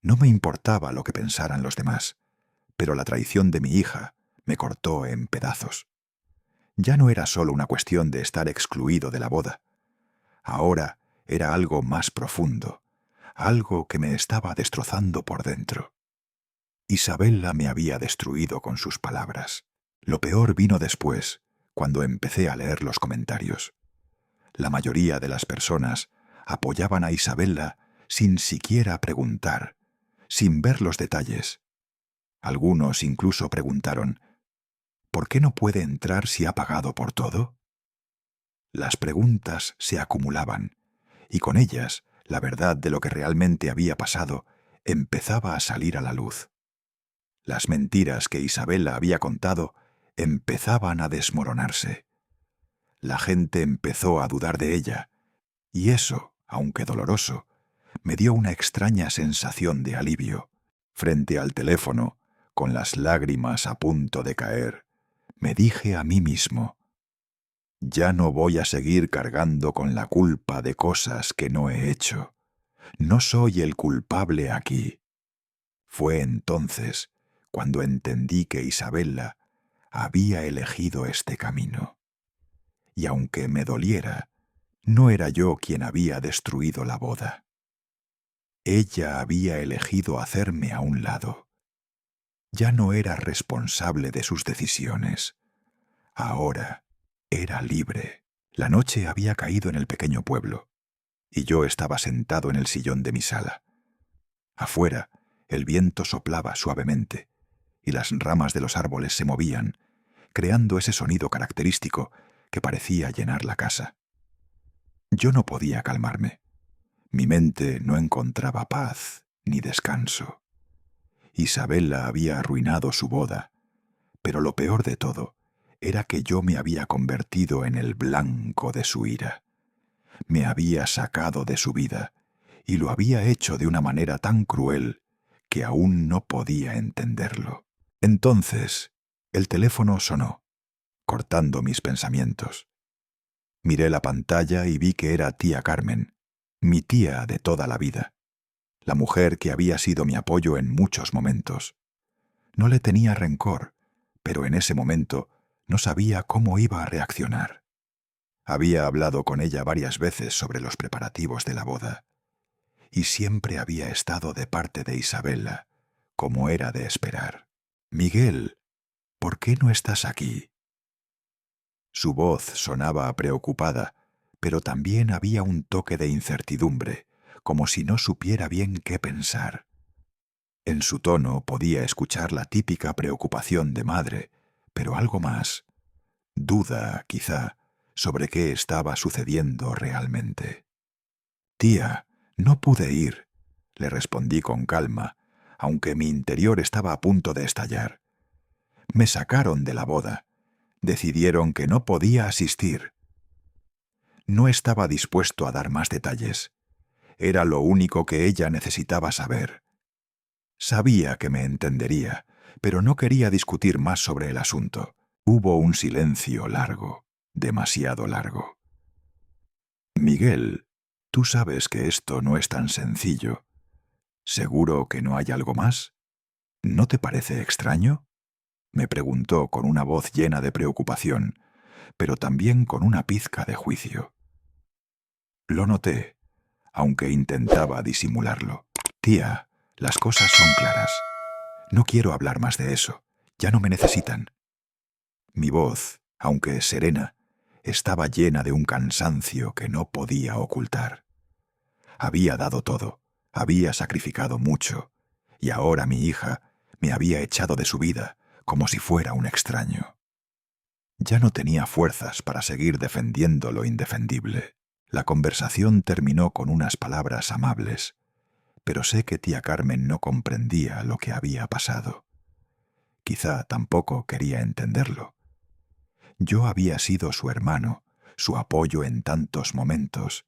A: No me importaba lo que pensaran los demás, pero la traición de mi hija me cortó en pedazos. Ya no era solo una cuestión de estar excluido de la boda. Ahora era algo más profundo, algo que me estaba destrozando por dentro. Isabella me había destruido con sus palabras. Lo peor vino después, cuando empecé a leer los comentarios. La mayoría de las personas apoyaban a Isabella sin siquiera preguntar, sin ver los detalles. Algunos incluso preguntaron, ¿por qué no puede entrar si ha pagado por todo? Las preguntas se acumulaban, y con ellas la verdad de lo que realmente había pasado empezaba a salir a la luz. Las mentiras que Isabella había contado empezaban a desmoronarse. La gente empezó a dudar de ella, y eso, aunque doloroso, me dio una extraña sensación de alivio. Frente al teléfono, con las lágrimas a punto de caer, me dije a mí mismo, ya no voy a seguir cargando con la culpa de cosas que no he hecho. No soy el culpable aquí. Fue entonces cuando entendí que Isabella había elegido este camino. Y aunque me doliera, no era yo quien había destruido la boda. Ella había elegido hacerme a un lado. Ya no era responsable de sus decisiones. Ahora era libre. La noche había caído en el pequeño pueblo, y yo estaba sentado en el sillón de mi sala. Afuera, el viento soplaba suavemente, y las ramas de los árboles se movían, creando ese sonido característico que parecía llenar la casa. Yo no podía calmarme. Mi mente no encontraba paz ni descanso. Isabella había arruinado su boda, pero lo peor de todo era que yo me había convertido en el blanco de su ira. Me había sacado de su vida, y lo había hecho de una manera tan cruel que aún no podía entenderlo. Entonces, el teléfono sonó, cortando mis pensamientos. Miré la pantalla y vi que era tía Carmen, mi tía de toda la vida, la mujer que había sido mi apoyo en muchos momentos. No le tenía rencor, pero en ese momento no sabía cómo iba a reaccionar. Había hablado con ella varias veces sobre los preparativos de la boda, y siempre había estado de parte de Isabella, como era de esperar. «Miguel, ¿por qué no estás aquí?» Su voz sonaba preocupada, pero también había un toque de incertidumbre, como si no supiera bien qué pensar. En su tono podía escuchar la típica preocupación de madre, pero algo más, duda, quizá, sobre qué estaba sucediendo realmente. «Tía, no pude ir», le respondí con calma, aunque mi interior estaba a punto de estallar. «Me sacaron de la boda. Decidieron que no podía asistir». No estaba dispuesto a dar más detalles. Era lo único que ella necesitaba saber. Sabía que me entendería, pero no quería discutir más sobre el asunto. Hubo un silencio largo, demasiado largo. «Miguel, tú sabes que esto no es tan sencillo. ¿Seguro que no hay algo más? ¿No te parece extraño?», me preguntó con una voz llena de preocupación, pero también con una pizca de juicio. Lo noté, aunque intentaba disimularlo. «Tía, las cosas son claras. No quiero hablar más de eso. Ya no me necesitan». Mi voz, aunque serena, estaba llena de un cansancio que no podía ocultar. Había dado todo, había sacrificado mucho, y ahora mi hija me había echado de su vida como si fuera un extraño. Ya no tenía fuerzas para seguir defendiendo lo indefendible. La conversación terminó con unas palabras amables, pero sé que tía Carmen no comprendía lo que había pasado. Quizá tampoco quería entenderlo. Yo había sido su hermano, su apoyo en tantos momentos,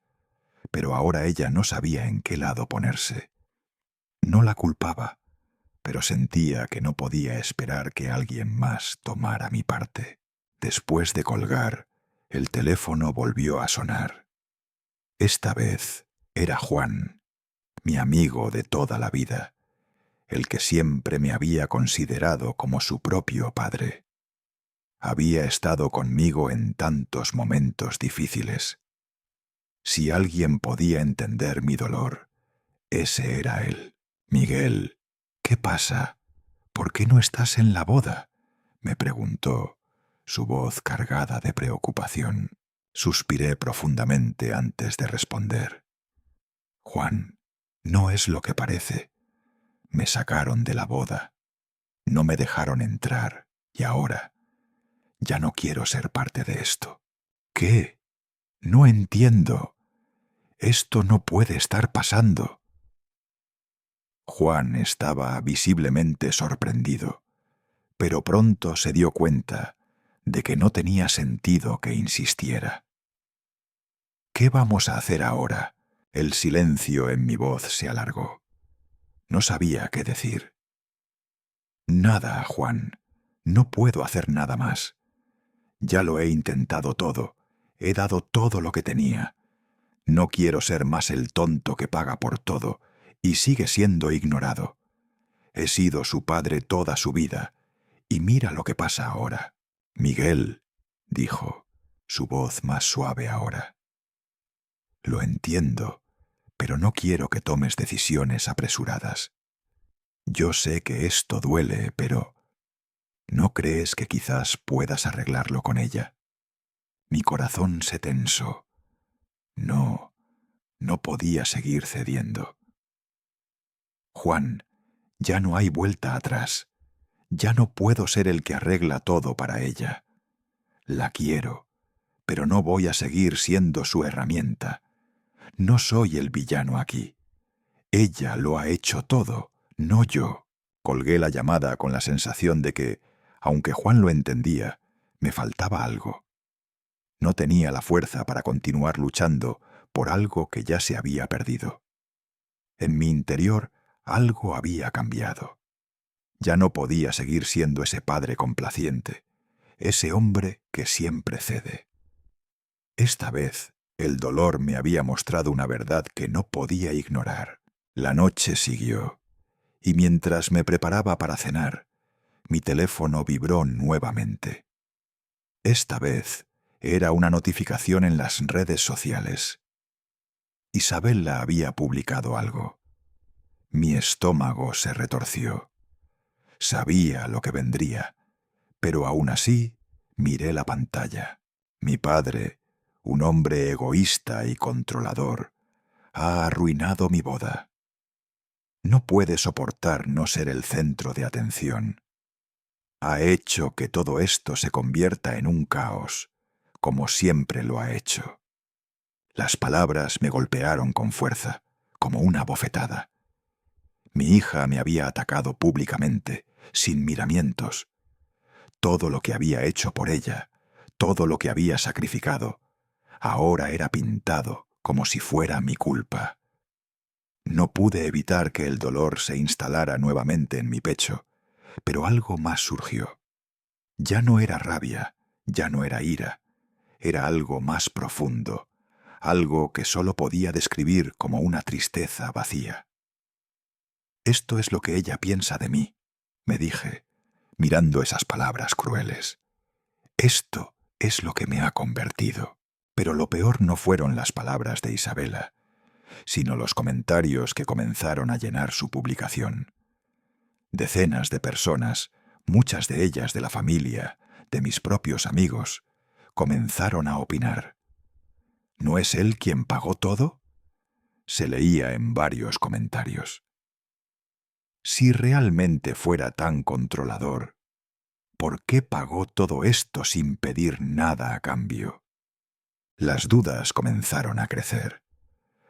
A: pero ahora ella no sabía en qué lado ponerse. No la culpaba, pero sentía que no podía esperar que alguien más tomara mi parte. Después de colgar, el teléfono volvió a sonar. Esta vez era Juan, mi amigo de toda la vida, el que siempre me había considerado como su propio padre. Había estado conmigo en tantos momentos difíciles. Si alguien podía entender mi dolor, ese era él. «Miguel, ¿qué pasa? ¿Por qué no estás en la boda?», me preguntó, su voz cargada de preocupación. Suspiré profundamente antes de responder. «Juan, no es lo que parece. Me sacaron de la boda. No me dejaron entrar, y ahora ya no quiero ser parte de esto». «¿Qué? No entiendo. Esto no puede estar pasando». Juan estaba visiblemente sorprendido, pero pronto se dio cuenta de que no tenía sentido que insistiera. «¿Qué vamos a hacer ahora?». El silencio en mi voz se alargó. No sabía qué decir. «Nada, Juan. No puedo hacer nada más. Ya lo he intentado todo. He dado todo lo que tenía. No quiero ser más el tonto que paga por todo y sigue siendo ignorado. He sido su padre toda su vida, y mira lo que pasa ahora». «Miguel», dijo, su voz más suave ahora. «Lo entiendo, pero no quiero que tomes decisiones apresuradas. Yo sé que esto duele, pero ¿no crees que quizás puedas arreglarlo con ella?». Mi corazón se tensó. No, no podía seguir cediendo. Juan, ya no hay vuelta atrás. Ya no puedo ser el que arregla todo para ella. La quiero, pero no voy a seguir siendo su herramienta. No soy el villano aquí. Ella lo ha hecho todo, no yo. Colgué la llamada con la sensación de que, aunque Juan lo entendía, me faltaba algo. No tenía la fuerza para continuar luchando por algo que ya se había perdido. En mi interior algo había cambiado. Ya no podía seguir siendo ese padre complaciente, ese hombre que siempre cede. Esta vez, el dolor me había mostrado una verdad que no podía ignorar. La noche siguió, y mientras me preparaba para cenar, mi teléfono vibró nuevamente. Esta vez era una notificación en las redes sociales. Isabella había publicado algo. Mi estómago se retorció. Sabía lo que vendría, pero aún así miré la pantalla. Mi padre, un hombre egoísta y controlador, ha arruinado mi boda. No puede soportar no ser el centro de atención. Ha hecho que todo esto se convierta en un caos, como siempre lo ha hecho. Las palabras me golpearon con fuerza, como una bofetada. Mi hija me había atacado públicamente, sin miramientos. Todo lo que había hecho por ella, todo lo que había sacrificado, ahora era pintado como si fuera mi culpa. No pude evitar que el dolor se instalara nuevamente en mi pecho, pero algo más surgió. Ya no era rabia, ya no era ira, era algo más profundo, algo que solo podía describir como una tristeza vacía. Esto es lo que ella piensa de mí, me dije, mirando esas palabras crueles. Esto es lo que me ha convertido. Pero lo peor no fueron las palabras de Isabella, sino los comentarios que comenzaron a llenar su publicación. Decenas de personas, muchas de ellas de la familia, de mis propios amigos, comenzaron a opinar. ¿No es él quien pagó todo? Se leía en varios comentarios. Si realmente fuera tan controlador, ¿por qué pagó todo esto sin pedir nada a cambio? Las dudas comenzaron a crecer.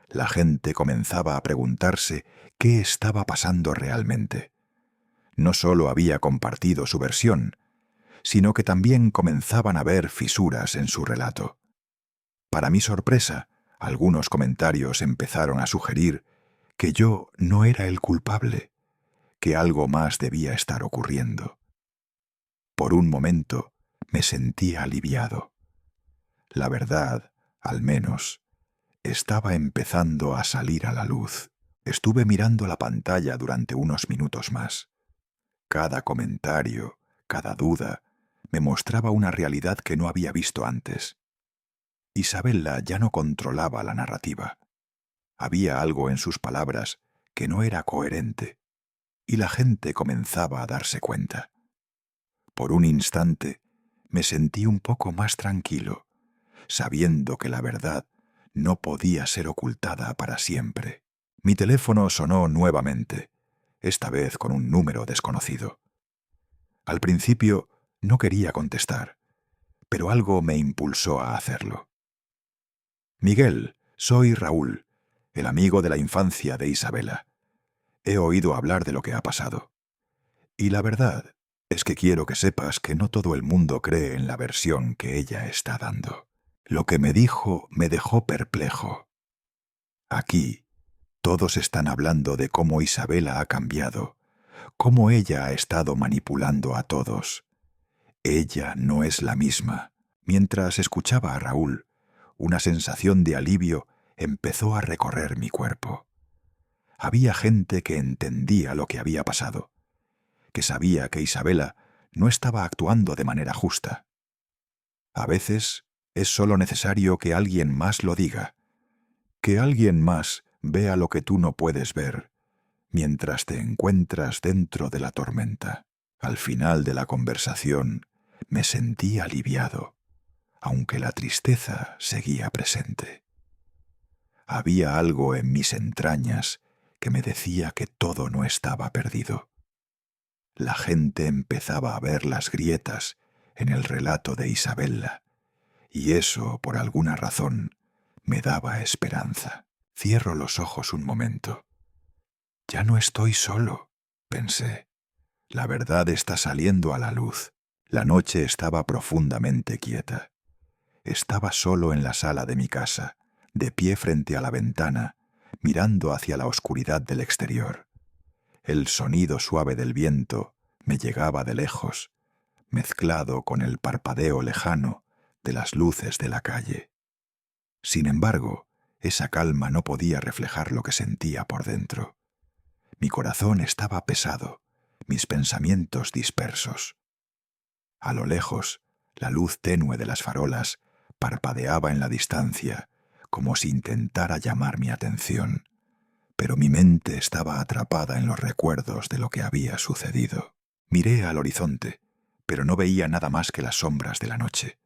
A: La gente comenzaba a preguntarse qué estaba pasando realmente. No solo había compartido su versión, sino que también comenzaban a ver fisuras en su relato. Para mi sorpresa, algunos comentarios empezaron a sugerir que yo no era el culpable, que algo más debía estar ocurriendo. Por un momento me sentí aliviado. La verdad, al menos, estaba empezando a salir a la luz. Estuve mirando la pantalla durante unos minutos más. Cada comentario, cada duda, me mostraba una realidad que no había visto antes. Isabella ya no controlaba la narrativa. Había algo en sus palabras que no era coherente, y la gente comenzaba a darse cuenta. Por un instante me sentí un poco más tranquilo, sabiendo que la verdad no podía ser ocultada para siempre. Mi teléfono sonó nuevamente, esta vez con un número desconocido. Al principio no quería contestar, pero algo me impulsó a hacerlo. Miguel, soy Raúl, el amigo de la infancia de Isabella. He oído hablar de lo que ha pasado. Y la verdad es que quiero que sepas que no todo el mundo cree en la versión que ella está dando. Lo que me dijo me dejó perplejo. Aquí, todos están hablando de cómo Isabella ha cambiado, cómo ella ha estado manipulando a todos. Ella no es la misma. Mientras escuchaba a Raúl, una sensación de alivio empezó a recorrer mi cuerpo. Había gente que entendía lo que había pasado, que sabía que Isabella no estaba actuando de manera justa. A veces es solo necesario que alguien más lo diga, que alguien más vea lo que tú no puedes ver, mientras te encuentras dentro de la tormenta. Al final de la conversación me sentí aliviado, aunque la tristeza seguía presente. Había algo en mis entrañas que me decía que todo no estaba perdido. La gente empezaba a ver las grietas en el relato de Isabella, y eso, por alguna razón, me daba esperanza. Cierro los ojos un momento. Ya no estoy solo, pensé. La verdad está saliendo a la luz. La noche estaba profundamente quieta. Estaba solo en la sala de mi casa, de pie frente a la ventana, mirando hacia la oscuridad del exterior. El sonido suave del viento me llegaba de lejos, mezclado con el parpadeo lejano de las luces de la calle. Sin embargo, esa calma no podía reflejar lo que sentía por dentro. Mi corazón estaba pesado, mis pensamientos dispersos. A lo lejos, la luz tenue de las farolas parpadeaba en la distancia, como si intentara llamar mi atención, pero mi mente estaba atrapada en los recuerdos de lo que había sucedido. Miré al horizonte, pero no veía nada más que las sombras de la noche.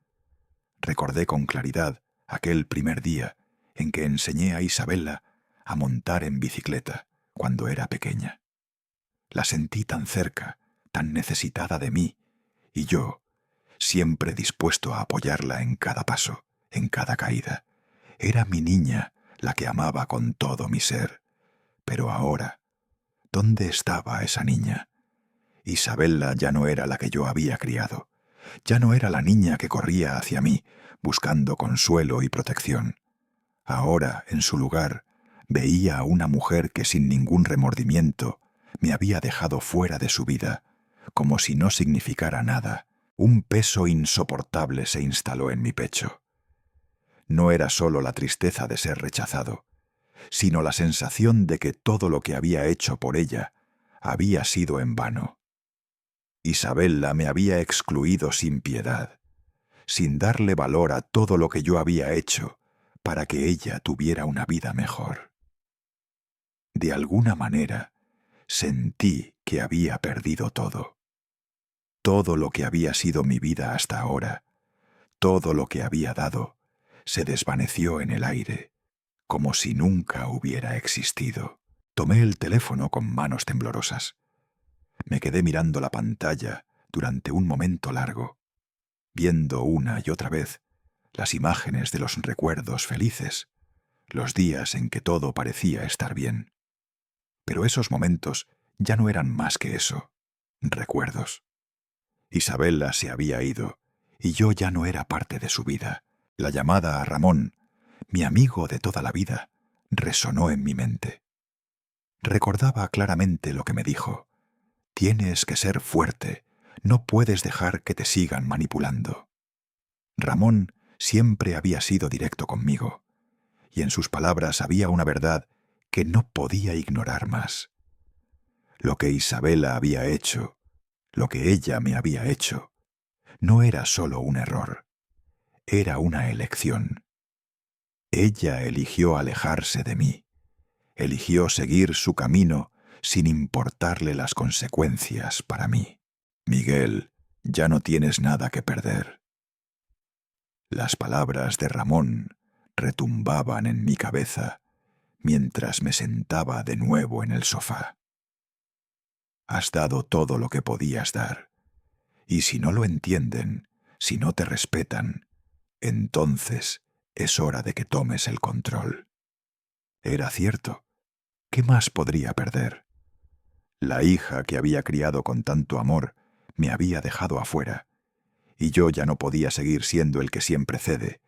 A: Recordé con claridad aquel primer día en que enseñé a Isabella a montar en bicicleta cuando era pequeña. La sentí tan cerca, tan necesitada de mí, y yo, siempre dispuesto a apoyarla en cada paso, en cada caída. Era mi niña la que amaba con todo mi ser. Pero ahora, ¿dónde estaba esa niña? Isabella ya no era la que yo había criado. Ya no era la niña que corría hacia mí, buscando consuelo y protección. Ahora, en su lugar, veía a una mujer que sin ningún remordimiento me había dejado fuera de su vida, como si no significara nada. Un peso insoportable se instaló en mi pecho. No era solo la tristeza de ser rechazado, sino la sensación de que todo lo que había hecho por ella había sido en vano. Isabella me había excluido sin piedad, sin darle valor a todo lo que yo había hecho para que ella tuviera una vida mejor. De alguna manera, sentí que había perdido todo. Todo lo que había sido mi vida hasta ahora, todo lo que había dado, se desvaneció en el aire, como si nunca hubiera existido. Tomé el teléfono con manos temblorosas. Me quedé mirando la pantalla durante un momento largo, viendo una y otra vez las imágenes de los recuerdos felices, los días en que todo parecía estar bien. Pero esos momentos ya no eran más que eso, recuerdos. Isabella se había ido, y yo ya no era parte de su vida. La llamada a Ramón, mi amigo de toda la vida, resonó en mi mente. Recordaba claramente lo que me dijo. Tienes que ser fuerte, no puedes dejar que te sigan manipulando. Ramón siempre había sido directo conmigo, y en sus palabras había una verdad que no podía ignorar más. Lo que Isabella había hecho, lo que ella me había hecho, no era solo un error, era una elección. Ella eligió alejarse de mí, eligió seguir su camino sin importarle las consecuencias para mí. Miguel, ya no tienes nada que perder. Las palabras de Ramón retumbaban en mi cabeza mientras me sentaba de nuevo en el sofá. Has dado todo lo que podías dar, y si no lo entienden, si no te respetan, entonces es hora de que tomes el control. Era cierto. ¿Qué más podría perder? La hija que había criado con tanto amor me había dejado afuera, y yo ya no podía seguir siendo el que siempre cede,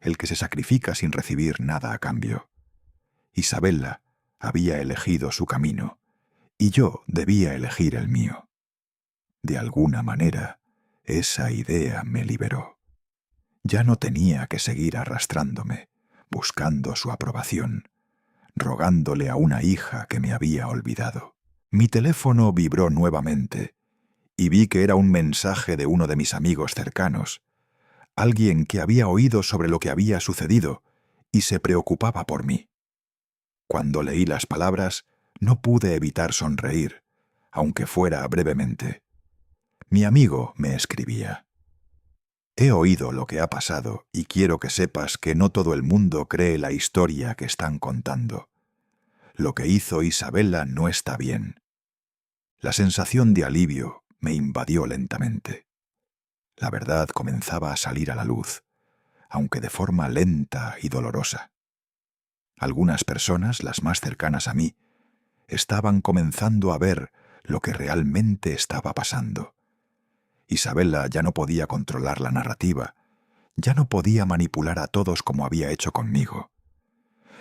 A: el que se sacrifica sin recibir nada a cambio. Isabella había elegido su camino, y yo debía elegir el mío. De alguna manera, esa idea me liberó. Ya no tenía que seguir arrastrándome, buscando su aprobación, rogándole a una hija que me había olvidado. Mi teléfono vibró nuevamente, y vi que era un mensaje de uno de mis amigos cercanos, alguien que había oído sobre lo que había sucedido y se preocupaba por mí. Cuando leí las palabras, no pude evitar sonreír, aunque fuera brevemente. Mi amigo me escribía: He oído lo que ha pasado y quiero que sepas que no todo el mundo cree la historia que están contando. Lo que hizo Isabella no está bien. La sensación de alivio me invadió lentamente. La verdad comenzaba a salir a la luz, aunque de forma lenta y dolorosa. Algunas personas, las más cercanas a mí, estaban comenzando a ver lo que realmente estaba pasando. Isabella ya no podía controlar la narrativa, ya no podía manipular a todos como había hecho conmigo.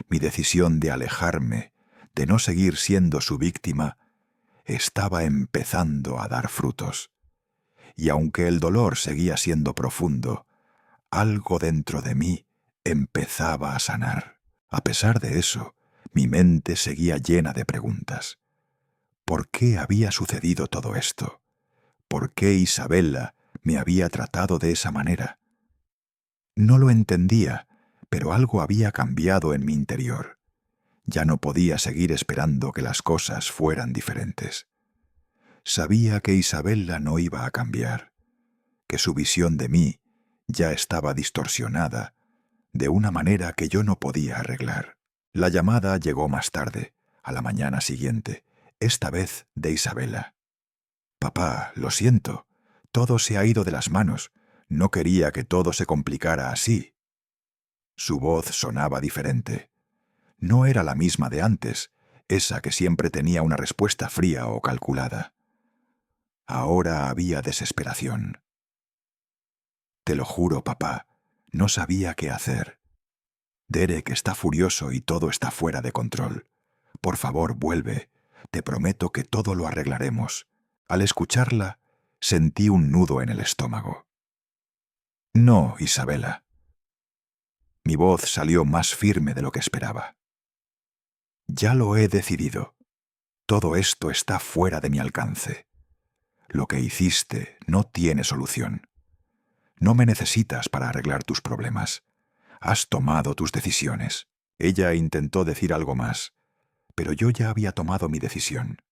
A: Mi decisión de alejarme, de no seguir siendo su víctima, estaba empezando a dar frutos. Y aunque el dolor seguía siendo profundo, algo dentro de mí empezaba a sanar. A pesar de eso, mi mente seguía llena de preguntas. ¿Por qué había sucedido todo esto? ¿Por qué Isabella me había tratado de esa manera? No lo entendía, pero algo había cambiado en mi interior. Ya no podía seguir esperando que las cosas fueran diferentes. Sabía que Isabella no iba a cambiar, que su visión de mí ya estaba distorsionada de una manera que yo no podía arreglar. La llamada llegó más tarde, a la mañana siguiente, esta vez de Isabella. «Papá, lo siento, todo se ha ido de las manos. No quería que todo se complicara así». Su voz sonaba diferente. No era la misma de antes, esa que siempre tenía una respuesta fría o calculada. Ahora había desesperación. «Te lo juro, papá, no sabía qué hacer. Derek está furioso y todo está fuera de control. Por favor, vuelve. Te prometo que todo lo arreglaremos». Al escucharla, sentí un nudo en el estómago. «No, Isabella». Mi voz salió más firme de lo que esperaba. «Ya lo he decidido. Todo esto está fuera de mi alcance. Lo que hiciste no tiene solución. No me necesitas para arreglar tus problemas. Has tomado tus decisiones». Ella intentó decir algo más, pero yo ya había tomado mi decisión.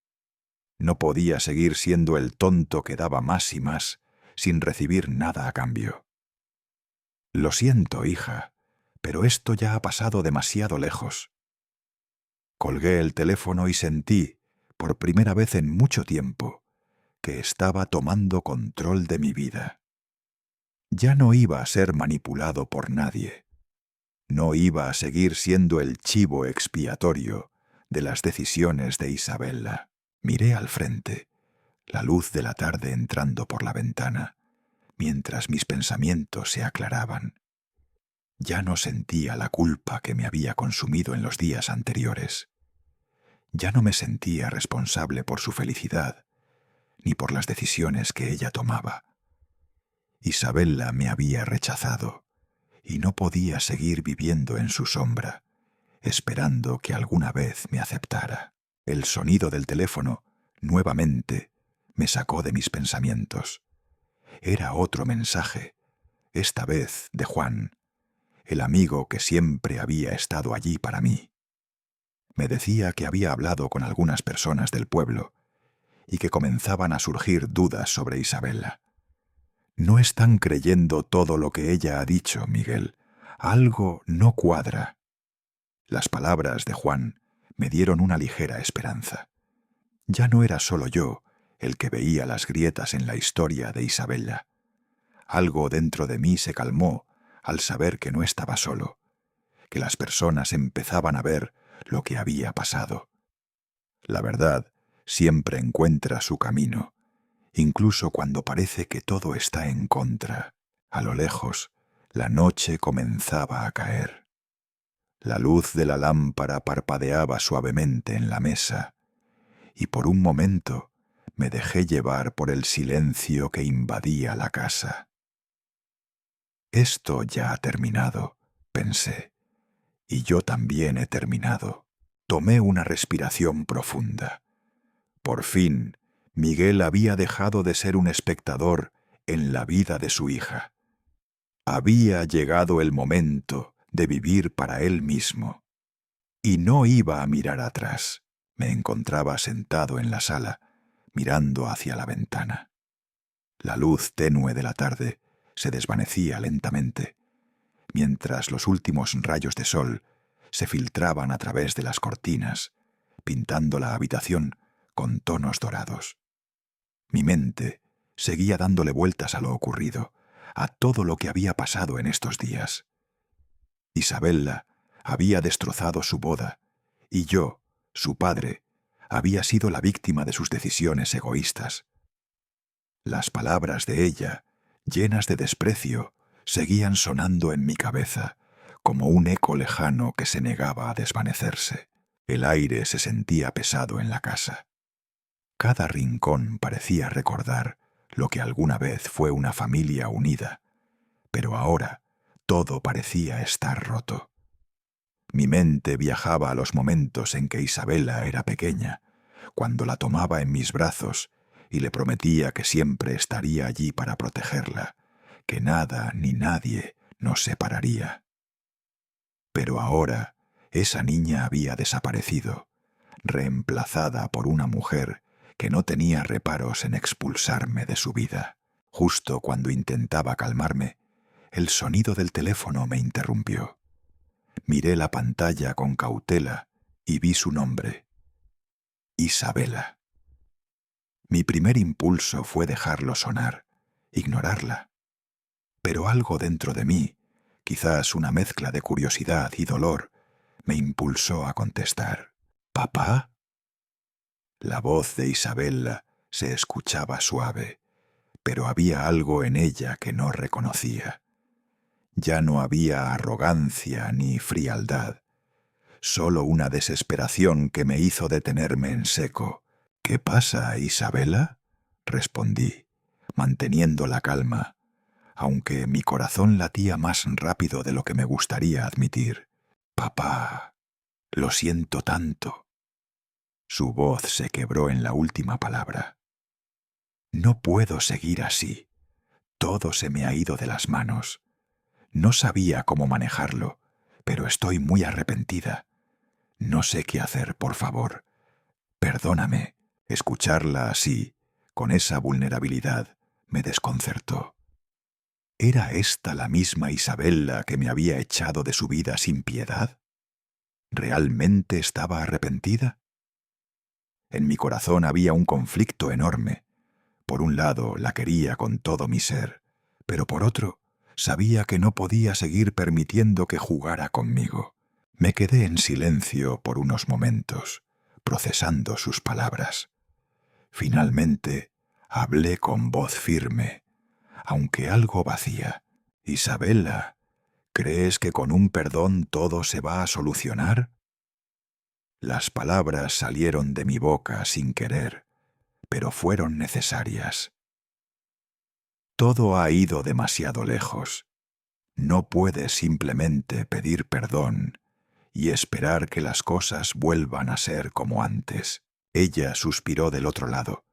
A: No podía seguir siendo el tonto que daba más y más, sin recibir nada a cambio. «Lo siento, hija, pero esto ya ha pasado demasiado lejos». Colgué el teléfono y sentí, por primera vez en mucho tiempo, que estaba tomando control de mi vida. Ya no iba a ser manipulado por nadie. No iba a seguir siendo el chivo expiatorio de las decisiones de Isabella. Miré al frente, la luz de la tarde entrando por la ventana, mientras mis pensamientos se aclaraban. Ya no sentía la culpa que me había consumido en los días anteriores. Ya no me sentía responsable por su felicidad, ni por las decisiones que ella tomaba. Isabella me había rechazado, y no podía seguir viviendo en su sombra, esperando que alguna vez me aceptara. El sonido del teléfono, nuevamente, me sacó de mis pensamientos. Era otro mensaje, esta vez de Juan, el amigo que siempre había estado allí para mí. Me decía que había hablado con algunas personas del pueblo y que comenzaban a surgir dudas sobre Isabella. «No están creyendo todo lo que ella ha dicho, Miguel. Algo no cuadra». Las palabras de Juan me dieron una ligera esperanza. Ya no era solo yo el que veía las grietas en la historia de Isabella. Algo dentro de mí se calmó al saber que no estaba solo, que las personas empezaban a ver lo que había pasado. La verdad siempre encuentra su camino, incluso cuando parece que todo está en contra. A lo lejos, la noche comenzaba a caer. La luz de la lámpara parpadeaba suavemente en la mesa, y por un momento me dejé llevar por el silencio que invadía la casa. «Esto ya ha terminado», pensé, «y yo también he terminado». Tomé una respiración profunda. Por fin, Miguel había dejado de ser un espectador en la vida de su hija. Había llegado el momento de vivir para él mismo. Y no iba a mirar atrás. Me encontraba sentado en la sala, mirando hacia la ventana. La luz tenue de la tarde se desvanecía lentamente, mientras los últimos rayos de sol se filtraban a través de las cortinas, pintando la habitación con tonos dorados. Mi mente seguía dándole vueltas a lo ocurrido, a todo lo que había pasado en estos días. Isabella había destrozado su boda, y yo, su padre, había sido la víctima de sus decisiones egoístas. Las palabras de ella, llenas de desprecio, seguían sonando en mi cabeza, como un eco lejano que se negaba a desvanecerse. El aire se sentía pesado en la casa. Cada rincón parecía recordar lo que alguna vez fue una familia unida, pero ahora todo parecía estar roto. Mi mente viajaba a los momentos en que Isabella era pequeña, cuando la tomaba en mis brazos y le prometía que siempre estaría allí para protegerla, que nada ni nadie nos separaría. Pero ahora esa niña había desaparecido, reemplazada por una mujer que no tenía reparos en expulsarme de su vida. Justo cuando intentaba calmarme, el sonido del teléfono me interrumpió. Miré la pantalla con cautela y vi su nombre: Isabella. Mi primer impulso fue dejarlo sonar, ignorarla. Pero algo dentro de mí, quizás una mezcla de curiosidad y dolor, me impulsó a contestar: ¿Papá? La voz de Isabella se escuchaba suave, pero había algo en ella que no reconocía. Ya no había arrogancia ni frialdad, solo una desesperación que me hizo detenerme en seco. ¿Qué pasa, Isabella?, respondí, manteniendo la calma, aunque mi corazón latía más rápido de lo que me gustaría admitir. Papá, lo siento tanto. Su voz se quebró en la última palabra. No puedo seguir así. Todo se me ha ido de las manos. No sabía cómo manejarlo, pero estoy muy arrepentida. No sé qué hacer, por favor. Perdóname. Escucharla así, con esa vulnerabilidad, me desconcertó. ¿Era esta la misma Isabella que me había echado de su vida sin piedad? ¿Realmente estaba arrepentida? En mi corazón había un conflicto enorme. Por un lado, la quería con todo mi ser, pero por otro, sabía que no podía seguir permitiendo que jugara conmigo. Me quedé en silencio por unos momentos, procesando sus palabras. Finalmente, hablé con voz firme, aunque algo vacía. Isabella, ¿crees que con un perdón todo se va a solucionar? Las palabras salieron de mi boca sin querer, pero fueron necesarias. Todo ha ido demasiado lejos. No puedes simplemente pedir perdón y esperar que las cosas vuelvan a ser como antes. Ella suspiró del otro lado,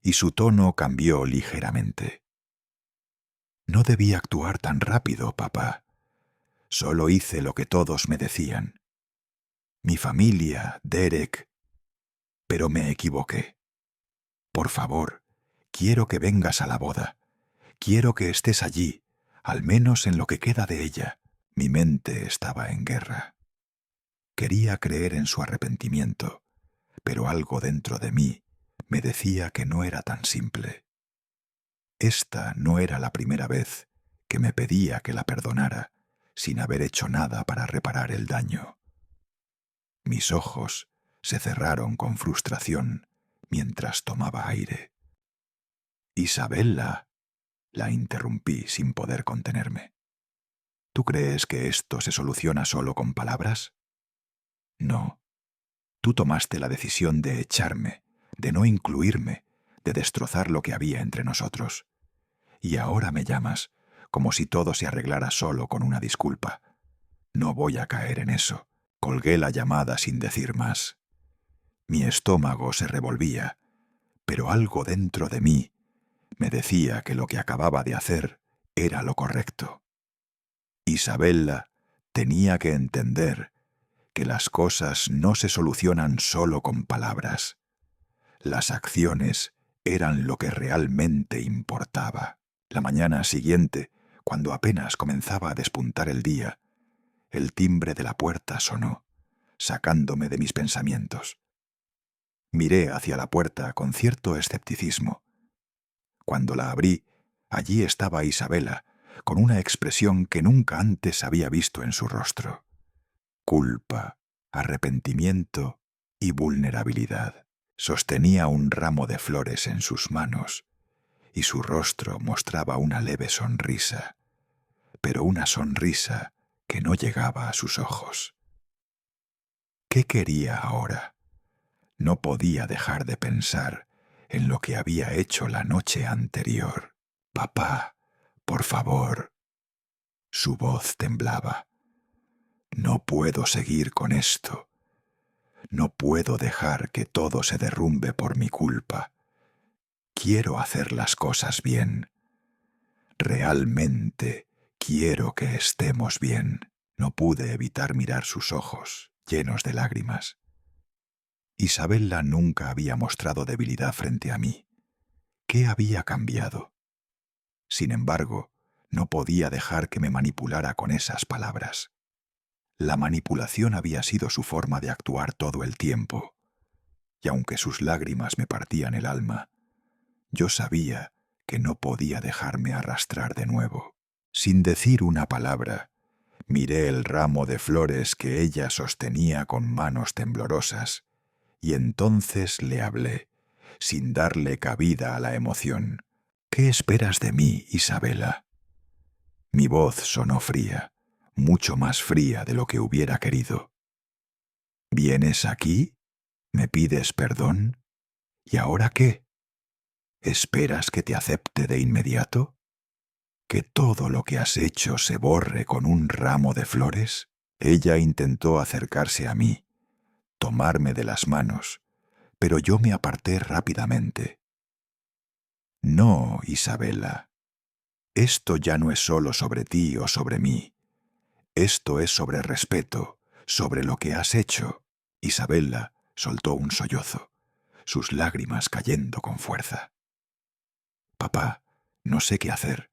A: y su tono cambió ligeramente. No debí actuar tan rápido, papá. Solo hice lo que todos me decían. Mi familia, Derek. Pero me equivoqué. Por favor, quiero que vengas a la boda. Quiero que estés allí, al menos en lo que queda de ella. Mi mente estaba en guerra. Quería creer en su arrepentimiento, pero algo dentro de mí me decía que no era tan simple. Esta no era la primera vez que me pedía que la perdonara sin haber hecho nada para reparar el daño. Mis ojos se cerraron con frustración mientras tomaba aire. Isabella, la interrumpí sin poder contenerme. ¿Tú crees que esto se soluciona solo con palabras? No. Tú tomaste la decisión de echarme, de no incluirme, de destrozar lo que había entre nosotros. Y ahora me llamas, como si todo se arreglara solo con una disculpa. No voy a caer en eso. Colgué la llamada sin decir más. Mi estómago se revolvía, pero algo dentro de mí me decía que lo que acababa de hacer era lo correcto. Isabella tenía que entender que las cosas no se solucionan solo con palabras. Las acciones eran lo que realmente importaba. La mañana siguiente Cuando apenas comenzaba a despuntar el día, el timbre de la puerta sonó, sacándome de mis pensamientos. Miré hacia la puerta con cierto escepticismo. Cuando la abrí, allí estaba Isabela, con una expresión que nunca antes había visto en su rostro. Culpa, arrepentimiento y vulnerabilidad. Sostenía un ramo de flores en sus manos, y su rostro mostraba una leve sonrisa, pero una sonrisa que no llegaba a sus ojos. ¿Qué quería ahora? No podía dejar de pensar en lo que había hecho la noche anterior. «Papá, por favor». Su voz temblaba. «No puedo seguir con esto. No puedo dejar que todo se derrumbe por mi culpa. Quiero hacer las cosas bien. Realmente quiero que estemos bien». No pude evitar mirar sus ojos, llenos de lágrimas. Isabela nunca había mostrado debilidad frente a mí. ¿Qué había cambiado? Sin embargo, no podía dejar que me manipulara con esas palabras. La manipulación había sido su forma de actuar todo el tiempo, y aunque sus lágrimas me partían el alma, yo sabía que no podía dejarme arrastrar de nuevo. Sin decir una palabra, miré el ramo de flores que ella sostenía con manos temblorosas, y entonces le hablé, sin darle cabida a la emoción. «¿Qué esperas de mí, Isabela?» Mi voz sonó fría, mucho más fría de lo que hubiera querido. «¿Vienes aquí? ¿Me pides perdón? ¿Y ahora qué? ¿Esperas que te acepte de inmediato? ¿Que todo lo que has hecho se borre con un ramo de flores?» Ella intentó acercarse a mí, tomarme de las manos, pero yo me aparté rápidamente. «No, Isabela. Esto ya no es solo sobre ti o sobre mí. Esto es sobre respeto, sobre lo que has hecho». Isabela soltó un sollozo, sus lágrimas cayendo con fuerza. «Papá, no sé qué hacer.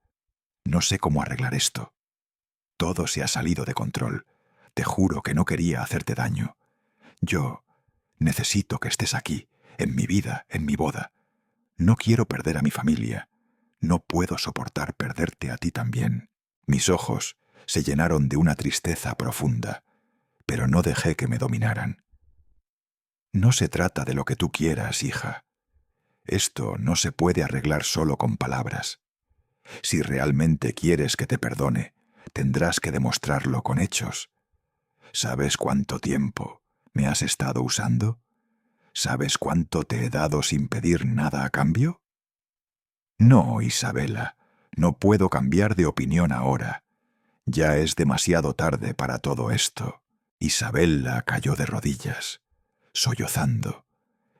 A: No sé cómo arreglar esto. Todo se ha salido de control. Te juro que no quería hacerte daño. Yo necesito que estés aquí, en mi vida, en mi boda. No quiero perder a mi familia. No puedo soportar perderte a ti también». Mis ojos se llenaron de una tristeza profunda, pero no dejé que me dominaran. «No se trata de lo que tú quieras, hija. Esto no se puede arreglar solo con palabras. Si realmente quieres que te perdone, tendrás que demostrarlo con hechos. ¿Sabes cuánto tiempo me has estado usando? ¿Sabes cuánto te he dado sin pedir nada a cambio?» «No, Isabela, no puedo cambiar de opinión ahora. Ya es demasiado tarde para todo esto». Isabela cayó de rodillas, sollozando,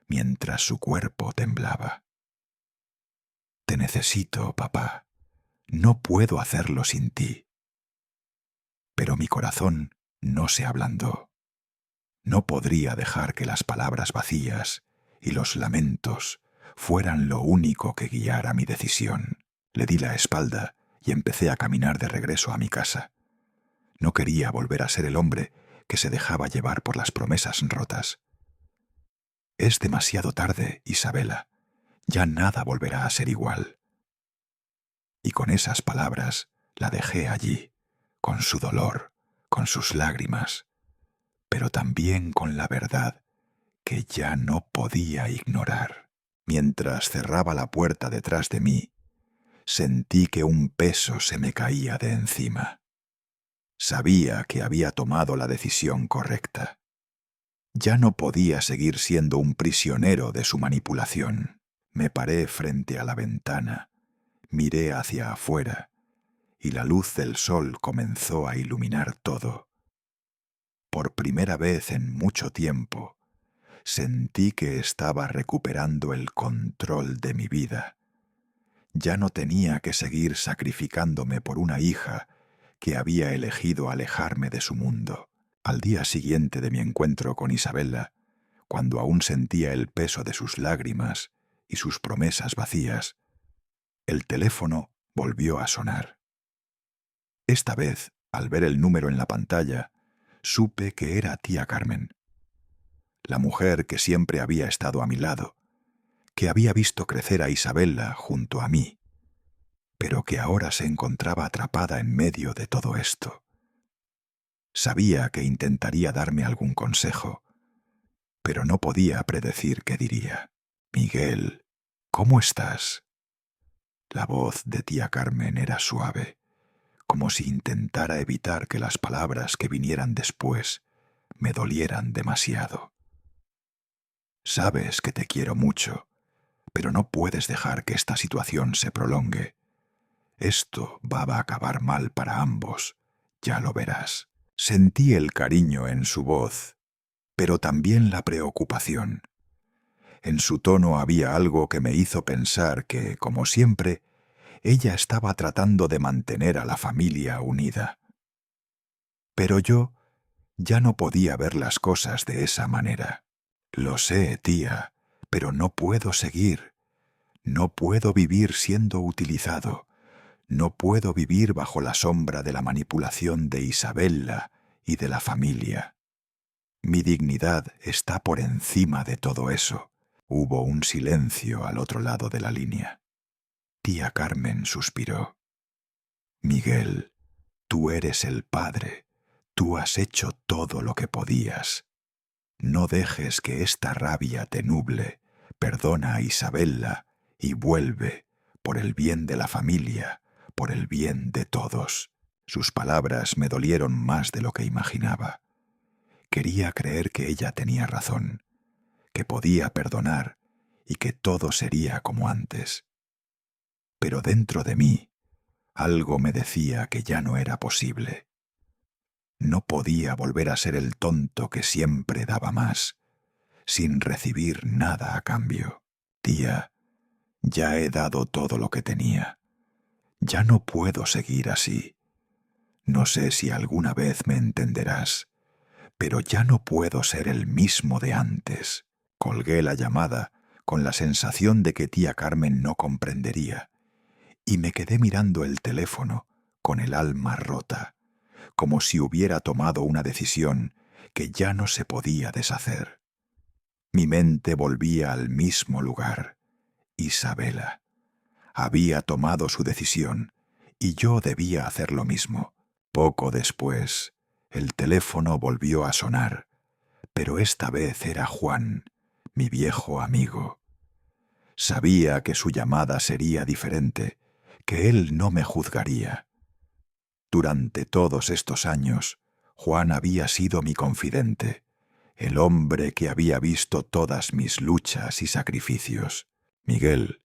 A: mientras su cuerpo temblaba. «Te necesito, papá. No puedo hacerlo sin ti». Pero mi corazón no se ablandó. No podría dejar que las palabras vacías y los lamentos fueran lo único que guiara mi decisión. Le di la espalda y empecé a caminar de regreso a mi casa. No quería volver a ser el hombre que se dejaba llevar por las promesas rotas. «Es demasiado tarde, Isabela. Ya nada volverá a ser igual». Y con esas palabras la dejé allí, con su dolor, con sus lágrimas, pero también con la verdad que ya no podía ignorar. Mientras cerraba la puerta detrás de mí, sentí que un peso se me caía de encima. Sabía que había tomado la decisión correcta. Ya no podía seguir siendo un prisionero de su manipulación. Me paré frente a la ventana, miré hacia afuera, y la luz del sol comenzó a iluminar todo. Por primera vez en mucho tiempo, sentí que estaba recuperando el control de mi vida. Ya no tenía que seguir sacrificándome por una hija que había elegido alejarme de su mundo. Al día siguiente de mi encuentro con Isabela, cuando aún sentía el peso de sus lágrimas y sus promesas vacías, el teléfono volvió a sonar. Esta vez, al ver el número en la pantalla, supe que era tía Carmen, la mujer que siempre había estado a mi lado, que había visto crecer a Isabella junto a mí, pero que ahora se encontraba atrapada en medio de todo esto. Sabía que intentaría darme algún consejo, pero no podía predecir qué diría. «Miguel, ¿cómo estás?». La voz de tía Carmen era suave, como si intentara evitar que las palabras que vinieran después me dolieran demasiado. «Sabes que te quiero mucho, pero no puedes dejar que esta situación se prolongue. Esto va a acabar mal para ambos, ya lo verás». Sentí el cariño en su voz, pero también la preocupación. En su tono había algo que me hizo pensar que, como siempre, ella estaba tratando de mantener a la familia unida. Pero yo ya no podía ver las cosas de esa manera. «Lo sé, tía, pero no puedo seguir. No puedo vivir siendo utilizado. No puedo vivir bajo la sombra de la manipulación de Isabella y de la familia. Mi dignidad está por encima de todo eso». Hubo un silencio al otro lado de la línea. Tía Carmen suspiró. «Miguel, tú eres el padre. Tú has hecho todo lo que podías. No dejes que esta rabia te nuble. Perdona a Isabella y vuelve, por el bien de la familia, por el bien de todos». Sus palabras me dolieron más de lo que imaginaba. Quería creer que ella tenía razón, que podía perdonar y que todo sería como antes. Pero dentro de mí, algo me decía que ya no era posible. No podía volver a ser el tonto que siempre daba más, sin recibir nada a cambio. «Tía, ya he dado todo lo que tenía. Ya no puedo seguir así. No sé si alguna vez me entenderás, pero ya no puedo ser el mismo de antes». Colgué la llamada con la sensación de que tía Carmen no comprendería, y me quedé mirando el teléfono con el alma rota, como si hubiera tomado una decisión que ya no se podía deshacer. Mi mente volvía al mismo lugar. Isabella había tomado su decisión y yo debía hacer lo mismo. Poco después, el teléfono volvió a sonar, pero esta vez era Juan, mi viejo amigo. Sabía que su llamada sería diferente, que él no me juzgaría. Durante todos estos años, Juan había sido mi confidente, el hombre que había visto todas mis luchas y sacrificios. «Miguel,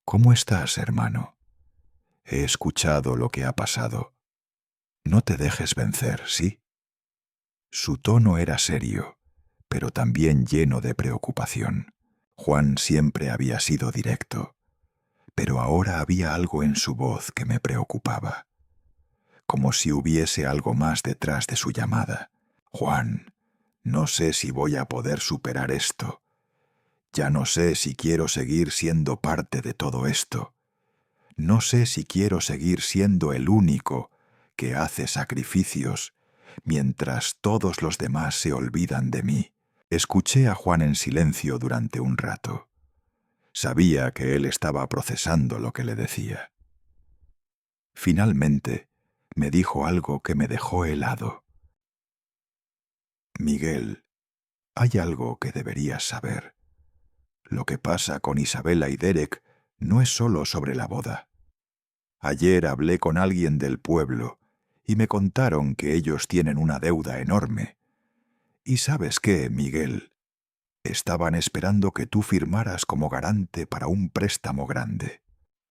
A: ¿cómo estás, hermano? He escuchado lo que ha pasado. No te dejes vencer, ¿sí?». Su tono era serio, pero también lleno de preocupación. Juan siempre había sido directo, pero ahora había algo en su voz que me preocupaba, como si hubiese algo más detrás de su llamada. «Juan, no sé si voy a poder superar esto. Ya no sé si quiero seguir siendo parte de todo esto. No sé si quiero seguir siendo el único que hace sacrificios mientras todos los demás se olvidan de mí». Escuché a Juan en silencio durante un rato. Sabía que él estaba procesando lo que le decía. Finalmente, me dijo algo que me dejó helado. «Miguel, hay algo que deberías saber. Lo que pasa con Isabella y Derek no es solo sobre la boda. Ayer hablé con alguien del pueblo y me contaron que ellos tienen una deuda enorme. ¿Y sabes qué, Miguel? Estaban esperando que tú firmaras como garante para un préstamo grande».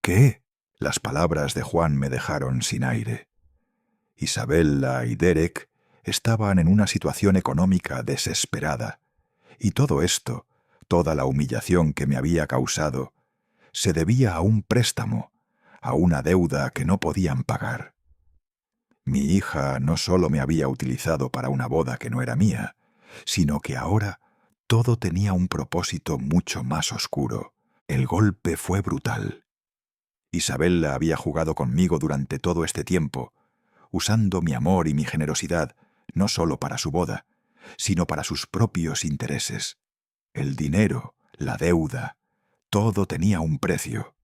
A: «¿Qué?». Las palabras de Juan me dejaron sin aire. Isabella y Derek estaban en una situación económica desesperada, y todo esto, toda la humillación que me había causado, se debía a un préstamo, a una deuda que no podían pagar. Mi hija no solo me había utilizado para una boda que no era mía, sino que ahora todo tenía un propósito mucho más oscuro. El golpe fue brutal. Isabella había jugado conmigo durante todo este tiempo, usando mi amor y mi generosidad no solo para su boda, sino para sus propios intereses. El dinero, la deuda, todo tenía un precio.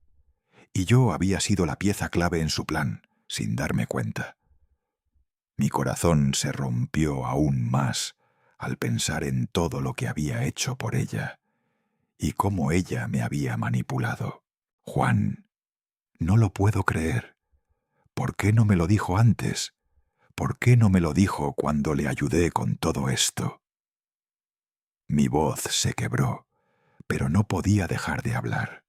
A: Y yo había sido la pieza clave en su plan, sin darme cuenta. Mi corazón se rompió aún más al pensar en todo lo que había hecho por ella y cómo ella me había manipulado. Juan, no lo puedo creer. ¿Por qué no me lo dijo antes? ¿Por qué no me lo dijo cuando le ayudé con todo esto? Mi voz se quebró, pero no podía dejar de hablar.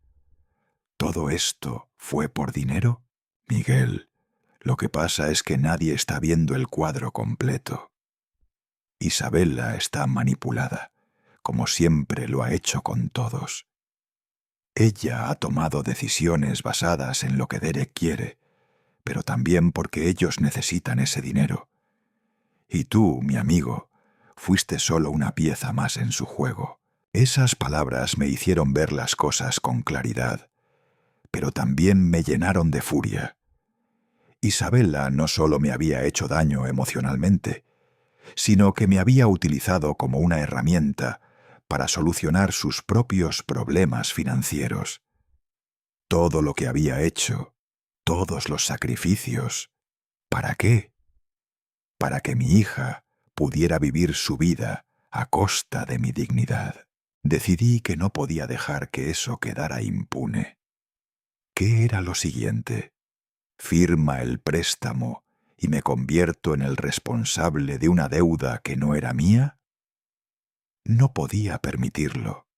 A: ¿Todo esto fue por dinero? Miguel, lo que pasa es que nadie está viendo el cuadro completo. Isabela está manipulada, como siempre lo ha hecho con todos. Ella ha tomado decisiones basadas en lo que Derek quiere, pero también porque ellos necesitan ese dinero. Y tú, mi amigo, fuiste solo una pieza más en su juego. Esas palabras me hicieron ver las cosas con claridad, pero también me llenaron de furia. Isabela no solo me había hecho daño emocionalmente, sino que me había utilizado como una herramienta para solucionar sus propios problemas financieros. Todo lo que había hecho, todos los sacrificios, ¿para qué? Para que mi hija pudiera vivir su vida a costa de mi dignidad. Decidí que no podía dejar que eso quedara impune. ¿Qué era lo siguiente? Firma el préstamo y me convierto en el responsable de una deuda que no era mía. No podía permitirlo.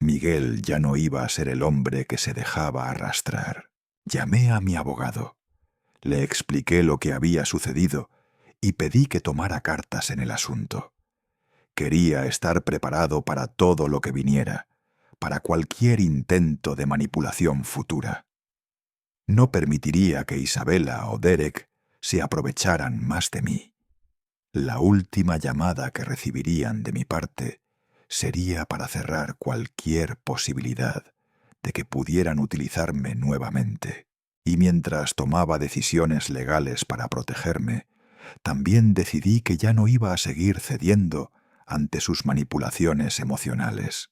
A: Miguel ya no iba a ser el hombre que se dejaba arrastrar. Llamé a mi abogado. Le expliqué lo que había sucedido y pedí que tomara cartas en el asunto. Quería estar preparado para todo lo que viniera, para cualquier intento de manipulación futura. No permitiría que Isabela o Derek se aprovecharan más de mí. La última llamada que recibirían de mi parte sería para cerrar cualquier posibilidad de que pudieran utilizarme nuevamente. Y mientras tomaba decisiones legales para protegerme, también decidí que ya no iba a seguir cediendo ante sus manipulaciones emocionales.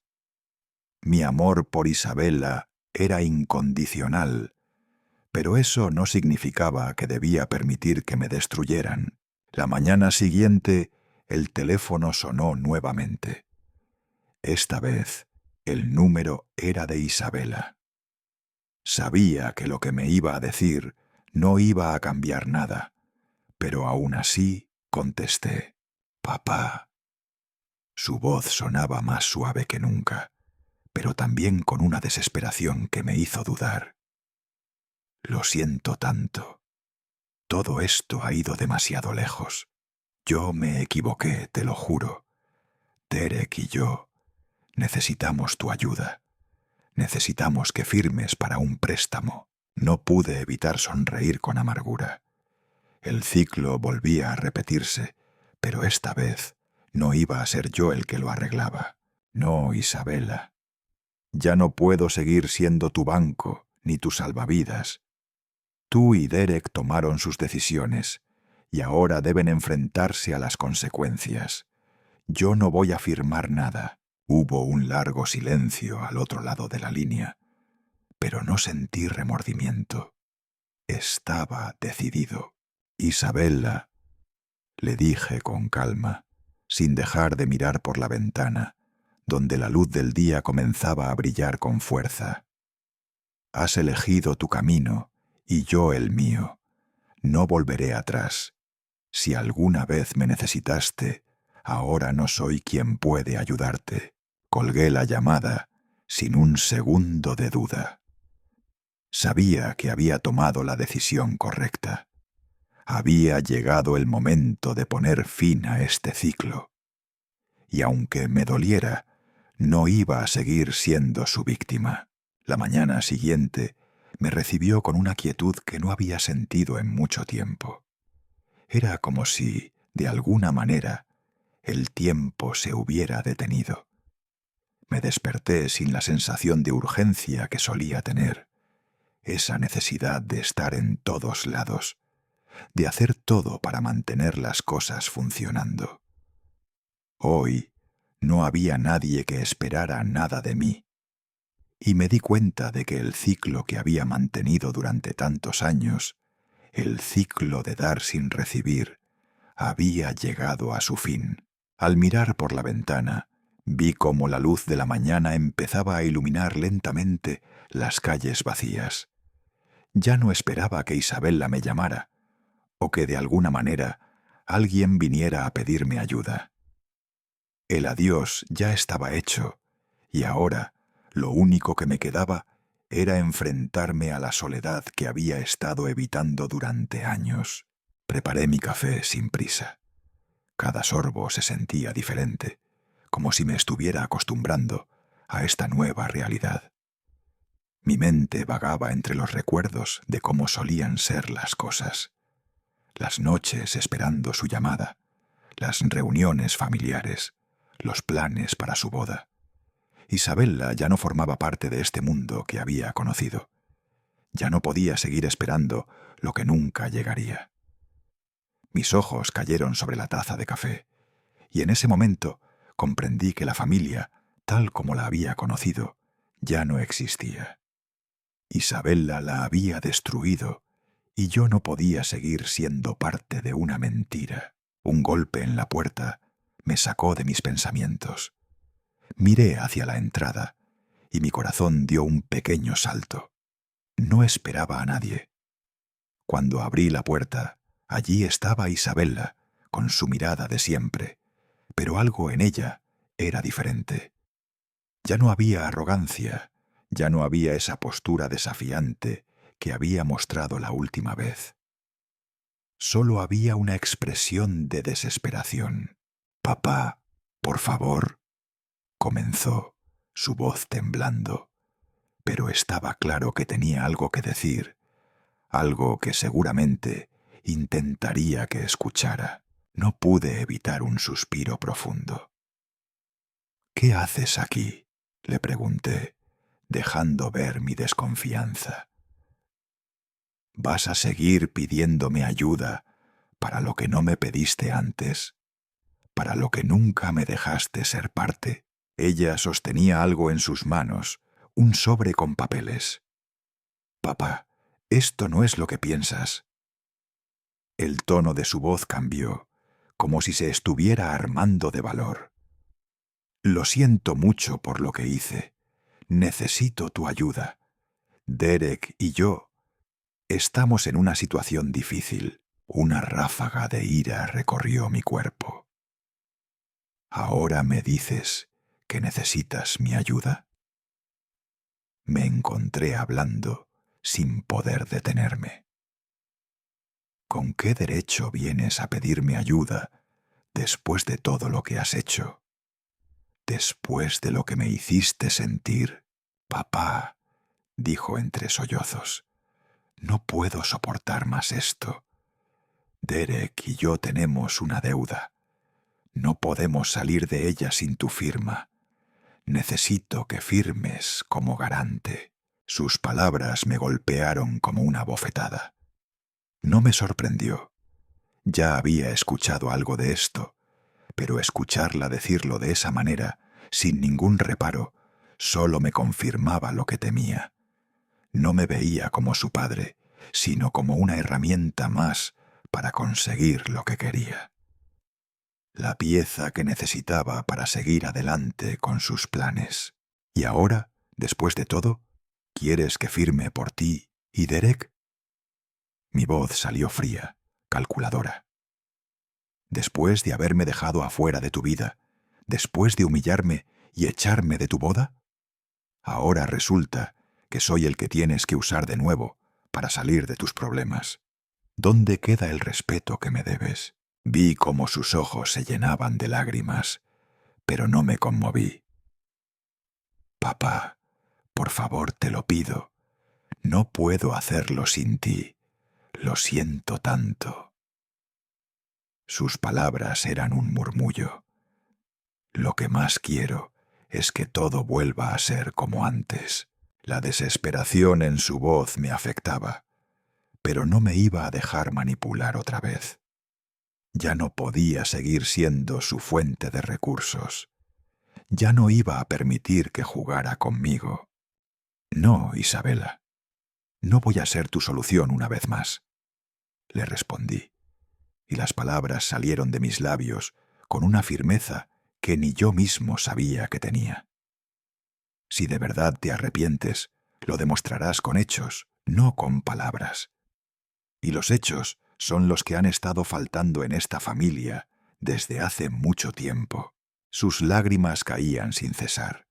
A: Mi amor por Isabela era incondicional, pero eso no significaba que debía permitir que me destruyeran. La mañana siguiente, el teléfono sonó nuevamente. Esta vez, el número era de Isabela. Sabía que lo que me iba a decir no iba a cambiar nada, pero aún así contesté: «Papá». Su voz sonaba más suave que nunca, pero también con una desesperación que me hizo dudar. «Lo siento tanto. Todo esto ha ido demasiado lejos. Yo me equivoqué, te lo juro. Derek y yo necesitamos tu ayuda. Necesitamos que firmes para un préstamo». No pude evitar sonreír con amargura. El ciclo volvía a repetirse, pero esta vez no iba a ser yo el que lo arreglaba. No, Isabela. Ya no puedo seguir siendo tu banco ni tu salvavidas. Tú y Derek tomaron sus decisiones y ahora deben enfrentarse a las consecuencias. Yo no voy a firmar nada. Hubo un largo silencio al otro lado de la línea, pero no sentí remordimiento. Estaba decidido. «Isabela», le dije con calma, sin dejar de mirar por la ventana, donde la luz del día comenzaba a brillar con fuerza. «Has elegido tu camino y yo el mío. No volveré atrás. Si alguna vez me necesitaste, ahora no soy quien puede ayudarte». Colgué la llamada sin un segundo de duda. Sabía que había tomado la decisión correcta. Había llegado el momento de poner fin a este ciclo. Y aunque me doliera, no iba a seguir siendo su víctima. La mañana siguiente me recibió con una quietud que no había sentido en mucho tiempo. Era como si, de alguna manera, el tiempo se hubiera detenido. Me desperté sin la sensación de urgencia que solía tener, esa necesidad de estar en todos lados, de hacer todo para mantener las cosas funcionando. Hoy no había nadie que esperara nada de mí, y me di cuenta de que el ciclo que había mantenido durante tantos años, el ciclo de dar sin recibir, había llegado a su fin. Al mirar por la ventana, vi cómo la luz de la mañana empezaba a iluminar lentamente las calles vacías. Ya no esperaba que Isabella me llamara, o que de alguna manera alguien viniera a pedirme ayuda. El adiós ya estaba hecho, y ahora lo único que me quedaba era enfrentarme a la soledad que había estado evitando durante años. Preparé mi café sin prisa. Cada sorbo se sentía diferente, como si me estuviera acostumbrando a esta nueva realidad. Mi mente vagaba entre los recuerdos de cómo solían ser las cosas. Las noches esperando su llamada, las reuniones familiares, los planes para su boda. Isabella ya no formaba parte de este mundo que había conocido. Ya no podía seguir esperando lo que nunca llegaría. Mis ojos cayeron sobre la taza de café, y en ese momento comprendí que la familia, tal como la había conocido, ya no existía. Isabella la había destruido, y yo no podía seguir siendo parte de una mentira. Un golpe en la puerta me sacó de mis pensamientos. Miré hacia la entrada, y mi corazón dio un pequeño salto. No esperaba a nadie. Cuando abrí la puerta, allí estaba Isabella, con su mirada de siempre, pero algo en ella era diferente. Ya no había arrogancia, ya no había esa postura desafiante que había mostrado la última vez. Solo había una expresión de desesperación. «Papá, por favor», comenzó, su voz temblando, pero estaba claro que tenía algo que decir, algo que seguramente intentaría que escuchara. No pude evitar un suspiro profundo. «¿Qué haces aquí?», le pregunté, dejando ver mi desconfianza. «¿Vas a seguir pidiéndome ayuda para lo que no me pediste antes? ¿Para lo que nunca me dejaste ser parte?» Ella sostenía algo en sus manos, un sobre con papeles. «Papá, esto no es lo que piensas». El tono de su voz cambió, como si se estuviera armando de valor. «Lo siento mucho por lo que hice. Necesito tu ayuda. Derek y yo estamos en una situación difícil». Una ráfaga de ira recorrió mi cuerpo. «¿Ahora me dices que necesitas mi ayuda?» Me encontré hablando sin poder detenerme. «¿Con qué derecho vienes a pedirme ayuda después de todo lo que has hecho? Después de lo que me hiciste sentir?» «Papá», dijo entre sollozos, «no puedo soportar más esto. Derek y yo tenemos una deuda. No podemos salir de ella sin tu firma. Necesito que firmes como garante». Sus palabras me golpearon como una bofetada. No me sorprendió. Ya había escuchado algo de esto, pero escucharla decirlo de esa manera, sin ningún reparo, solo me confirmaba lo que temía. No me veía como su padre, sino como una herramienta más para conseguir lo que quería. La pieza que necesitaba para seguir adelante con sus planes. ¿Y ahora, después de todo, quieres que firme por ti y Derek?» Mi voz salió fría, calculadora. «¿Después de haberme dejado afuera de tu vida, después de humillarme y echarme de tu boda? Ahora resulta que soy el que tienes que usar de nuevo para salir de tus problemas. ¿Dónde queda el respeto que me debes?» Vi cómo sus ojos se llenaban de lágrimas, pero no me conmoví. «Papá, por favor te lo pido. No puedo hacerlo sin ti. Lo siento tanto». Sus palabras eran un murmullo. «Lo que más quiero es que todo vuelva a ser como antes». La desesperación en su voz me afectaba, pero no me iba a dejar manipular otra vez. Ya no podía seguir siendo su fuente de recursos. Ya no iba a permitir que jugara conmigo. No, Isabela, no voy a ser tu solución una vez más, le respondí, y las palabras salieron de mis labios con una firmeza que ni yo mismo sabía que tenía. Si de verdad te arrepientes, lo demostrarás con hechos, no con palabras. Y los hechos son los que han estado faltando en esta familia desde hace mucho tiempo. Sus lágrimas caían sin cesar.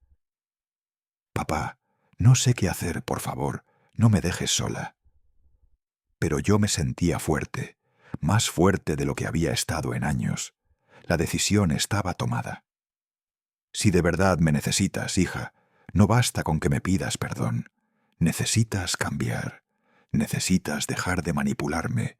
A: Papá, no sé qué hacer, por favor, no me dejes sola. Pero yo me sentía fuerte, más fuerte de lo que había estado en años. La decisión estaba tomada. Si de verdad me necesitas, hija, no basta con que me pidas perdón. Necesitas cambiar. Necesitas dejar de manipularme.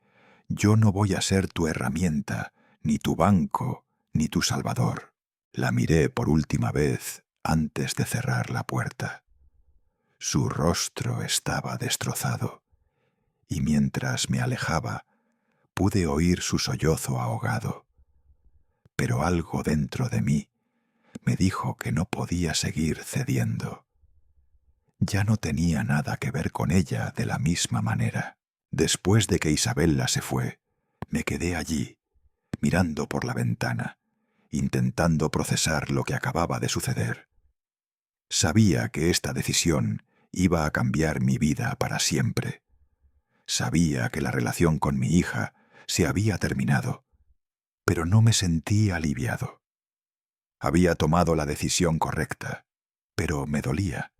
A: Yo no voy a ser tu herramienta, ni tu banco, ni tu salvador. La miré por última vez antes de cerrar la puerta. Su rostro estaba destrozado, y mientras me alejaba, pude oír su sollozo ahogado. Pero algo dentro de mí me dijo que no podía seguir cediendo. Ya no tenía nada que ver con ella de la misma manera. Después de que Isabella se fue, me quedé allí, mirando por la ventana, intentando procesar lo que acababa de suceder. Sabía que esta decisión iba a cambiar mi vida para siempre. Sabía que la relación con mi hija se había terminado, pero no me sentí aliviado. Había tomado la decisión correcta, pero me dolía.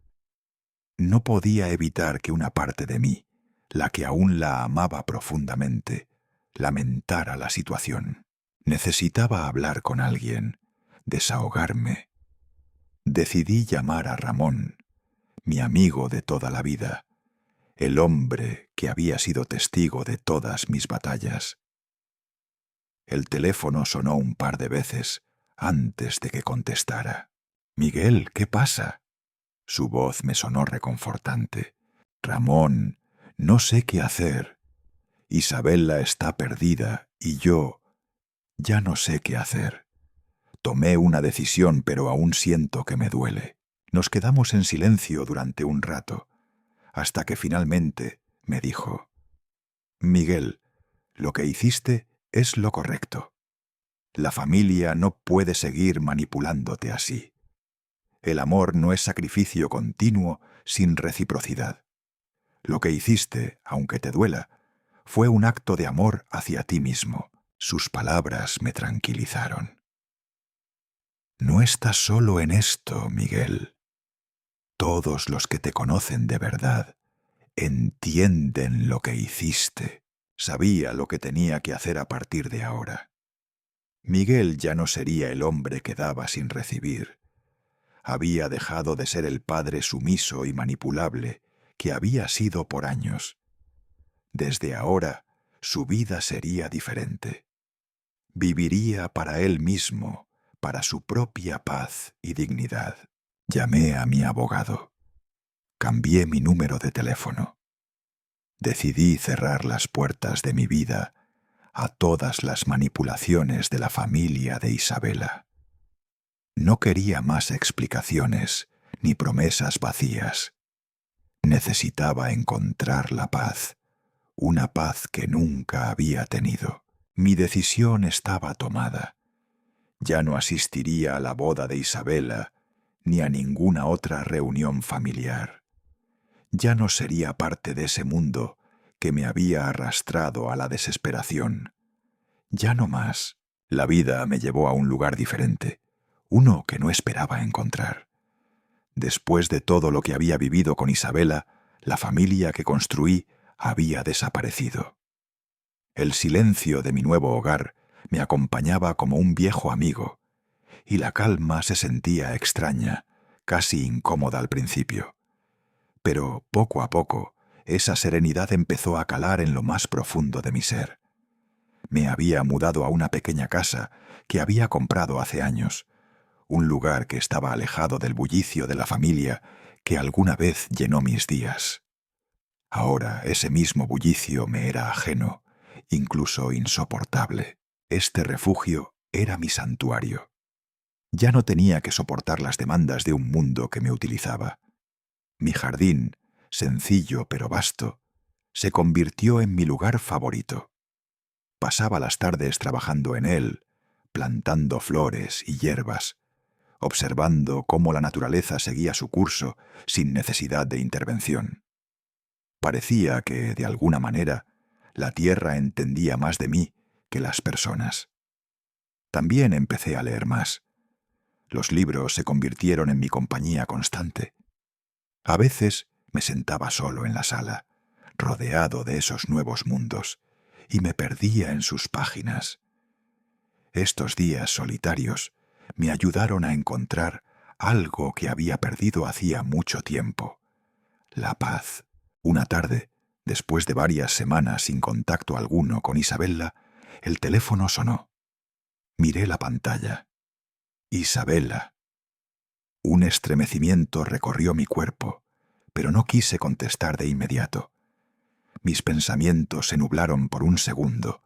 A: No podía evitar que una parte de mí, la que aún la amaba profundamente, lamentara la situación. Necesitaba hablar con alguien, desahogarme. Decidí llamar a Ramón, mi amigo de toda la vida, el hombre que había sido testigo de todas mis batallas. El teléfono sonó un par de veces antes de que contestara. «Miguel, ¿qué pasa?» Su voz me sonó reconfortante. «Ramón, no sé qué hacer. Isabella está perdida y yo ya no sé qué hacer. Tomé una decisión, pero aún siento que me duele». Nos quedamos en silencio durante un rato, hasta que finalmente me dijo: «Miguel, lo que hiciste es lo correcto. La familia no puede seguir manipulándote así. El amor no es sacrificio continuo sin reciprocidad. Lo que hiciste, aunque te duela, fue un acto de amor hacia ti mismo». Sus palabras me tranquilizaron. «No estás solo en esto, Miguel. Todos los que te conocen de verdad entienden lo que hiciste». Sabía lo que tenía que hacer a partir de ahora. Miguel ya no sería el hombre que daba sin recibir. Había dejado de ser el padre sumiso y manipulable que había sido por años. Desde ahora, su vida sería diferente. Viviría para él mismo, para su propia paz y dignidad. Llamé a mi abogado. Cambié mi número de teléfono. Decidí cerrar las puertas de mi vida a todas las manipulaciones de la familia de Isabella. No quería más explicaciones ni promesas vacías. Necesitaba encontrar la paz, una paz que nunca había tenido. Mi decisión estaba tomada. Ya no asistiría a la boda de Isabella ni a ninguna otra reunión familiar. Ya no sería parte de ese mundo que me había arrastrado a la desesperación. Ya no más. La vida me llevó a un lugar diferente, uno que no esperaba encontrar. Después de todo lo que había vivido con Isabella, la familia que construí había desaparecido. El silencio de mi nuevo hogar me acompañaba como un viejo amigo, y la calma se sentía extraña, casi incómoda al principio. Pero poco a poco, esa serenidad empezó a calar en lo más profundo de mi ser. Me había mudado a una pequeña casa que había comprado hace años, un lugar que estaba alejado del bullicio de la familia que alguna vez llenó mis días. Ahora ese mismo bullicio me era ajeno, incluso insoportable. Este refugio era mi santuario. Ya no tenía que soportar las demandas de un mundo que me utilizaba. Mi jardín, sencillo pero vasto, se convirtió en mi lugar favorito. Pasaba las tardes trabajando en él, plantando flores y hierbas, observando cómo la naturaleza seguía su curso sin necesidad de intervención. Parecía que, de alguna manera, la tierra entendía más de mí que las personas. También empecé a leer más. Los libros se convirtieron en mi compañía constante. A veces me sentaba solo en la sala, rodeado de esos nuevos mundos, y me perdía en sus páginas. Estos días solitarios me ayudaron a encontrar algo que había perdido hacía mucho tiempo: la paz. Una tarde, después de varias semanas sin contacto alguno con Isabella, el teléfono sonó. Miré la pantalla. Isabella. Un estremecimiento recorrió mi cuerpo, pero no quise contestar de inmediato. Mis pensamientos se nublaron por un segundo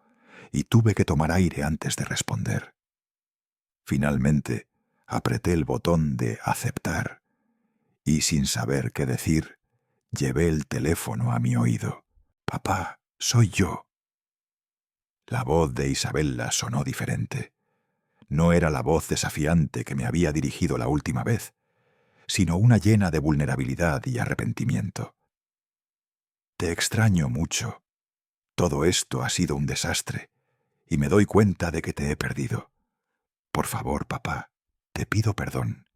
A: y tuve que tomar aire antes de responder. Finalmente, apreté el botón de aceptar y, sin saber qué decir, llevé el teléfono a mi oído. «Papá, soy yo». La voz de Isabella sonó diferente. No era la voz desafiante que me había dirigido la última vez, sino una llena de vulnerabilidad y arrepentimiento. «Te extraño mucho. Todo esto ha sido un desastre, y me doy cuenta de que te he perdido. Por favor, papá, te pido perdón.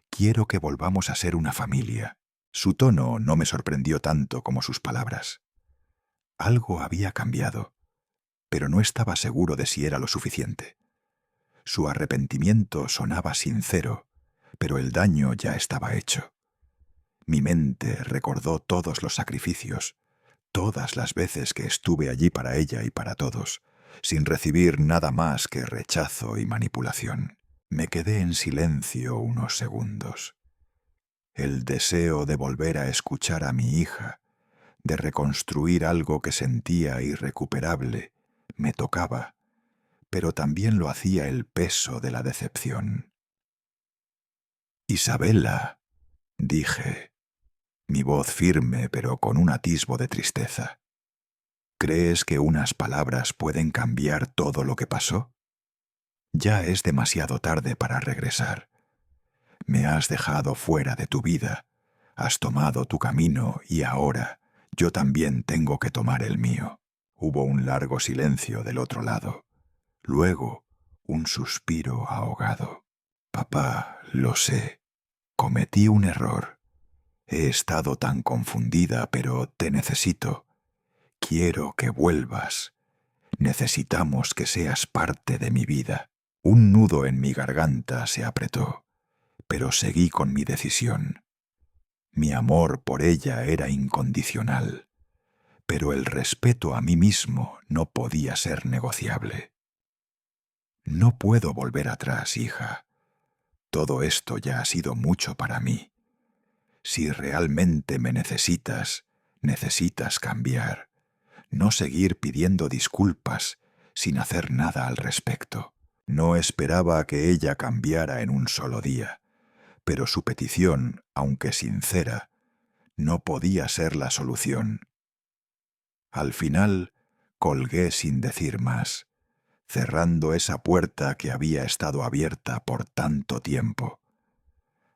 A: Quiero que volvamos a ser una familia». Su tono no me sorprendió tanto como sus palabras. Algo había cambiado, pero no estaba seguro de si era lo suficiente. Su arrepentimiento sonaba sincero, pero el daño ya estaba hecho. Mi mente recordó todos los sacrificios, todas las veces que estuve allí para ella y para todos, sin recibir nada más que rechazo y manipulación. Me quedé en silencio unos segundos. El deseo de volver a escuchar a mi hija, de reconstruir algo que sentía irrecuperable, me tocaba, pero también lo hacía el peso de la decepción. «Isabella», dije, mi voz firme pero con un atisbo de tristeza. «¿Crees que unas palabras pueden cambiar todo lo que pasó? Ya es demasiado tarde para regresar. Me has dejado fuera de tu vida, has tomado tu camino y ahora yo también tengo que tomar el mío». Hubo un largo silencio del otro lado. Luego, un suspiro ahogado. «Papá, lo sé. Cometí un error. He estado tan confundida, pero te necesito. Quiero que vuelvas. Necesitamos que seas parte de mi vida». Un nudo en mi garganta se apretó, pero seguí con mi decisión. Mi amor por ella era incondicional, pero el respeto a mí mismo no podía ser negociable. «No puedo volver atrás, hija. Todo esto ya ha sido mucho para mí. Si realmente me necesitas, necesitas cambiar, no seguir pidiendo disculpas sin hacer nada al respecto». No esperaba que ella cambiara en un solo día, pero su petición, aunque sincera, no podía ser la solución. Al final, colgué sin decir más, cerrando esa puerta que había estado abierta por tanto tiempo.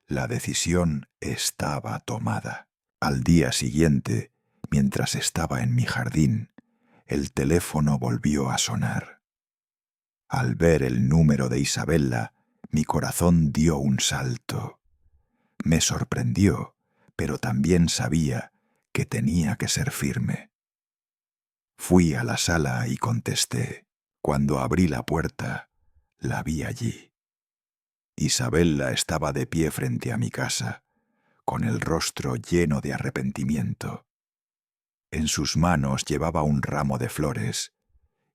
A: La decisión estaba tomada. Al día siguiente, mientras estaba en mi jardín, el teléfono volvió a sonar. Al ver el número de Isabella, mi corazón dio un salto. Me sorprendió, pero también sabía que tenía que ser firme. Fui a la sala y contesté. Cuando abrí la puerta, la vi allí. Isabella estaba de pie frente a mi casa, con el rostro lleno de arrepentimiento. En sus manos llevaba un ramo de flores,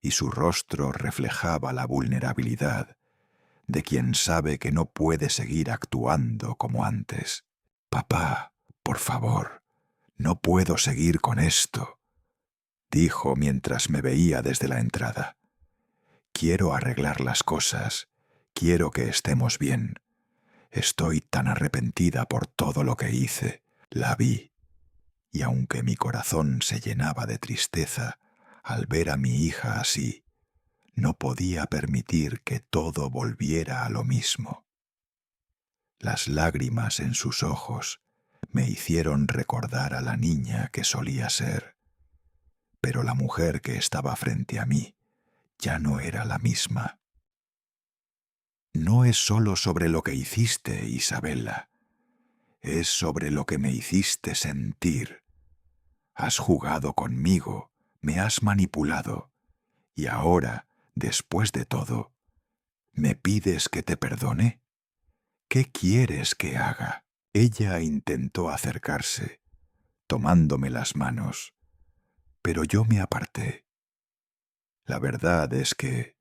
A: y su rostro reflejaba la vulnerabilidad de quien sabe que no puede seguir actuando como antes. «Papá, por favor, No puedo seguir con esto, dijo mientras me veía desde la entrada. Quiero arreglar las cosas, quiero que estemos bien. Estoy tan arrepentida por todo lo que hice. La vi, y aunque mi corazón se llenaba de tristeza al ver a mi hija así, no podía permitir que todo volviera a lo mismo. Las lágrimas en sus ojos me hicieron recordar a la niña que solía ser, pero la mujer que estaba frente a mí ya no era la misma. No es solo sobre lo que hiciste, Isabella, es sobre lo que me hiciste sentir. Has jugado conmigo, me has manipulado, y ahora, después de todo, ¿me pides que te perdone? ¿Qué quieres que haga? Ella intentó acercarse, tomándome las manos, pero yo me aparté. La verdad es que,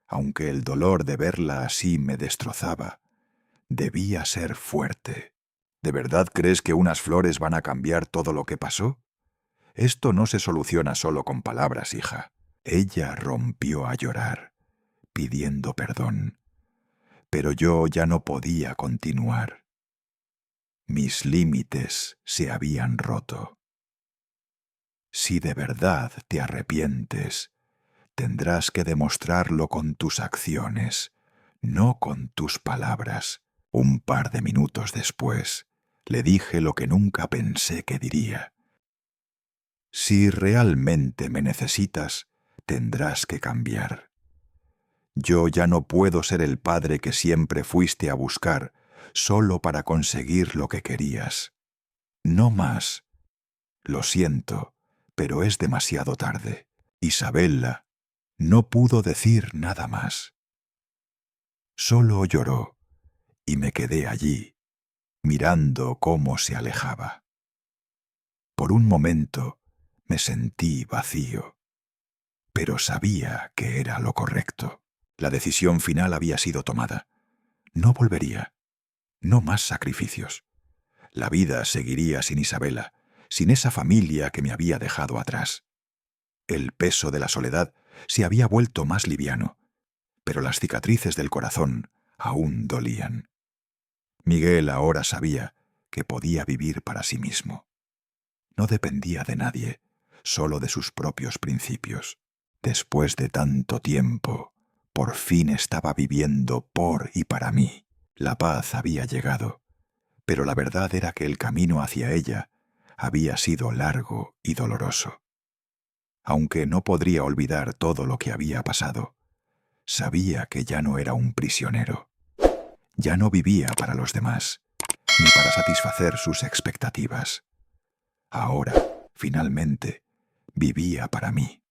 A: aunque el dolor de verla así me destrozaba, debía ser fuerte. ¿De verdad crees que unas flores van a cambiar todo lo que pasó? Esto no se soluciona solo con palabras, hija. Ella rompió a llorar, pidiendo perdón, pero yo ya no podía continuar. Mis límites se habían roto. Si de verdad te arrepientes, tendrás que demostrarlo con tus acciones, no con tus palabras. Un par de minutos después, le dije lo que nunca pensé que diría. Si realmente me necesitas, tendrás que cambiar. Yo ya no puedo ser el padre que siempre fuiste a buscar solo para conseguir lo que querías. No más. Lo siento, pero es demasiado tarde. Isabella no pudo decir nada más. Solo lloró y me quedé allí, mirando cómo se alejaba. Por un momento me sentí vacío, pero sabía que era lo correcto. La decisión final había sido tomada. No volvería. No más sacrificios. La vida seguiría sin Isabella, sin esa familia que me había dejado atrás. El peso de la soledad se había vuelto más liviano, pero las cicatrices del corazón aún dolían. Miguel ahora sabía que podía vivir para sí mismo. No dependía de nadie, solo de sus propios principios. Después de tanto tiempo, por fin estaba viviendo por y para mí. La paz había llegado, pero la verdad era que el camino hacia ella había sido largo y doloroso. Aunque no podría olvidar todo lo que había pasado, sabía que ya no era un prisionero. Ya no vivía para los demás, ni para satisfacer sus expectativas. Ahora, finalmente, vivía para mí.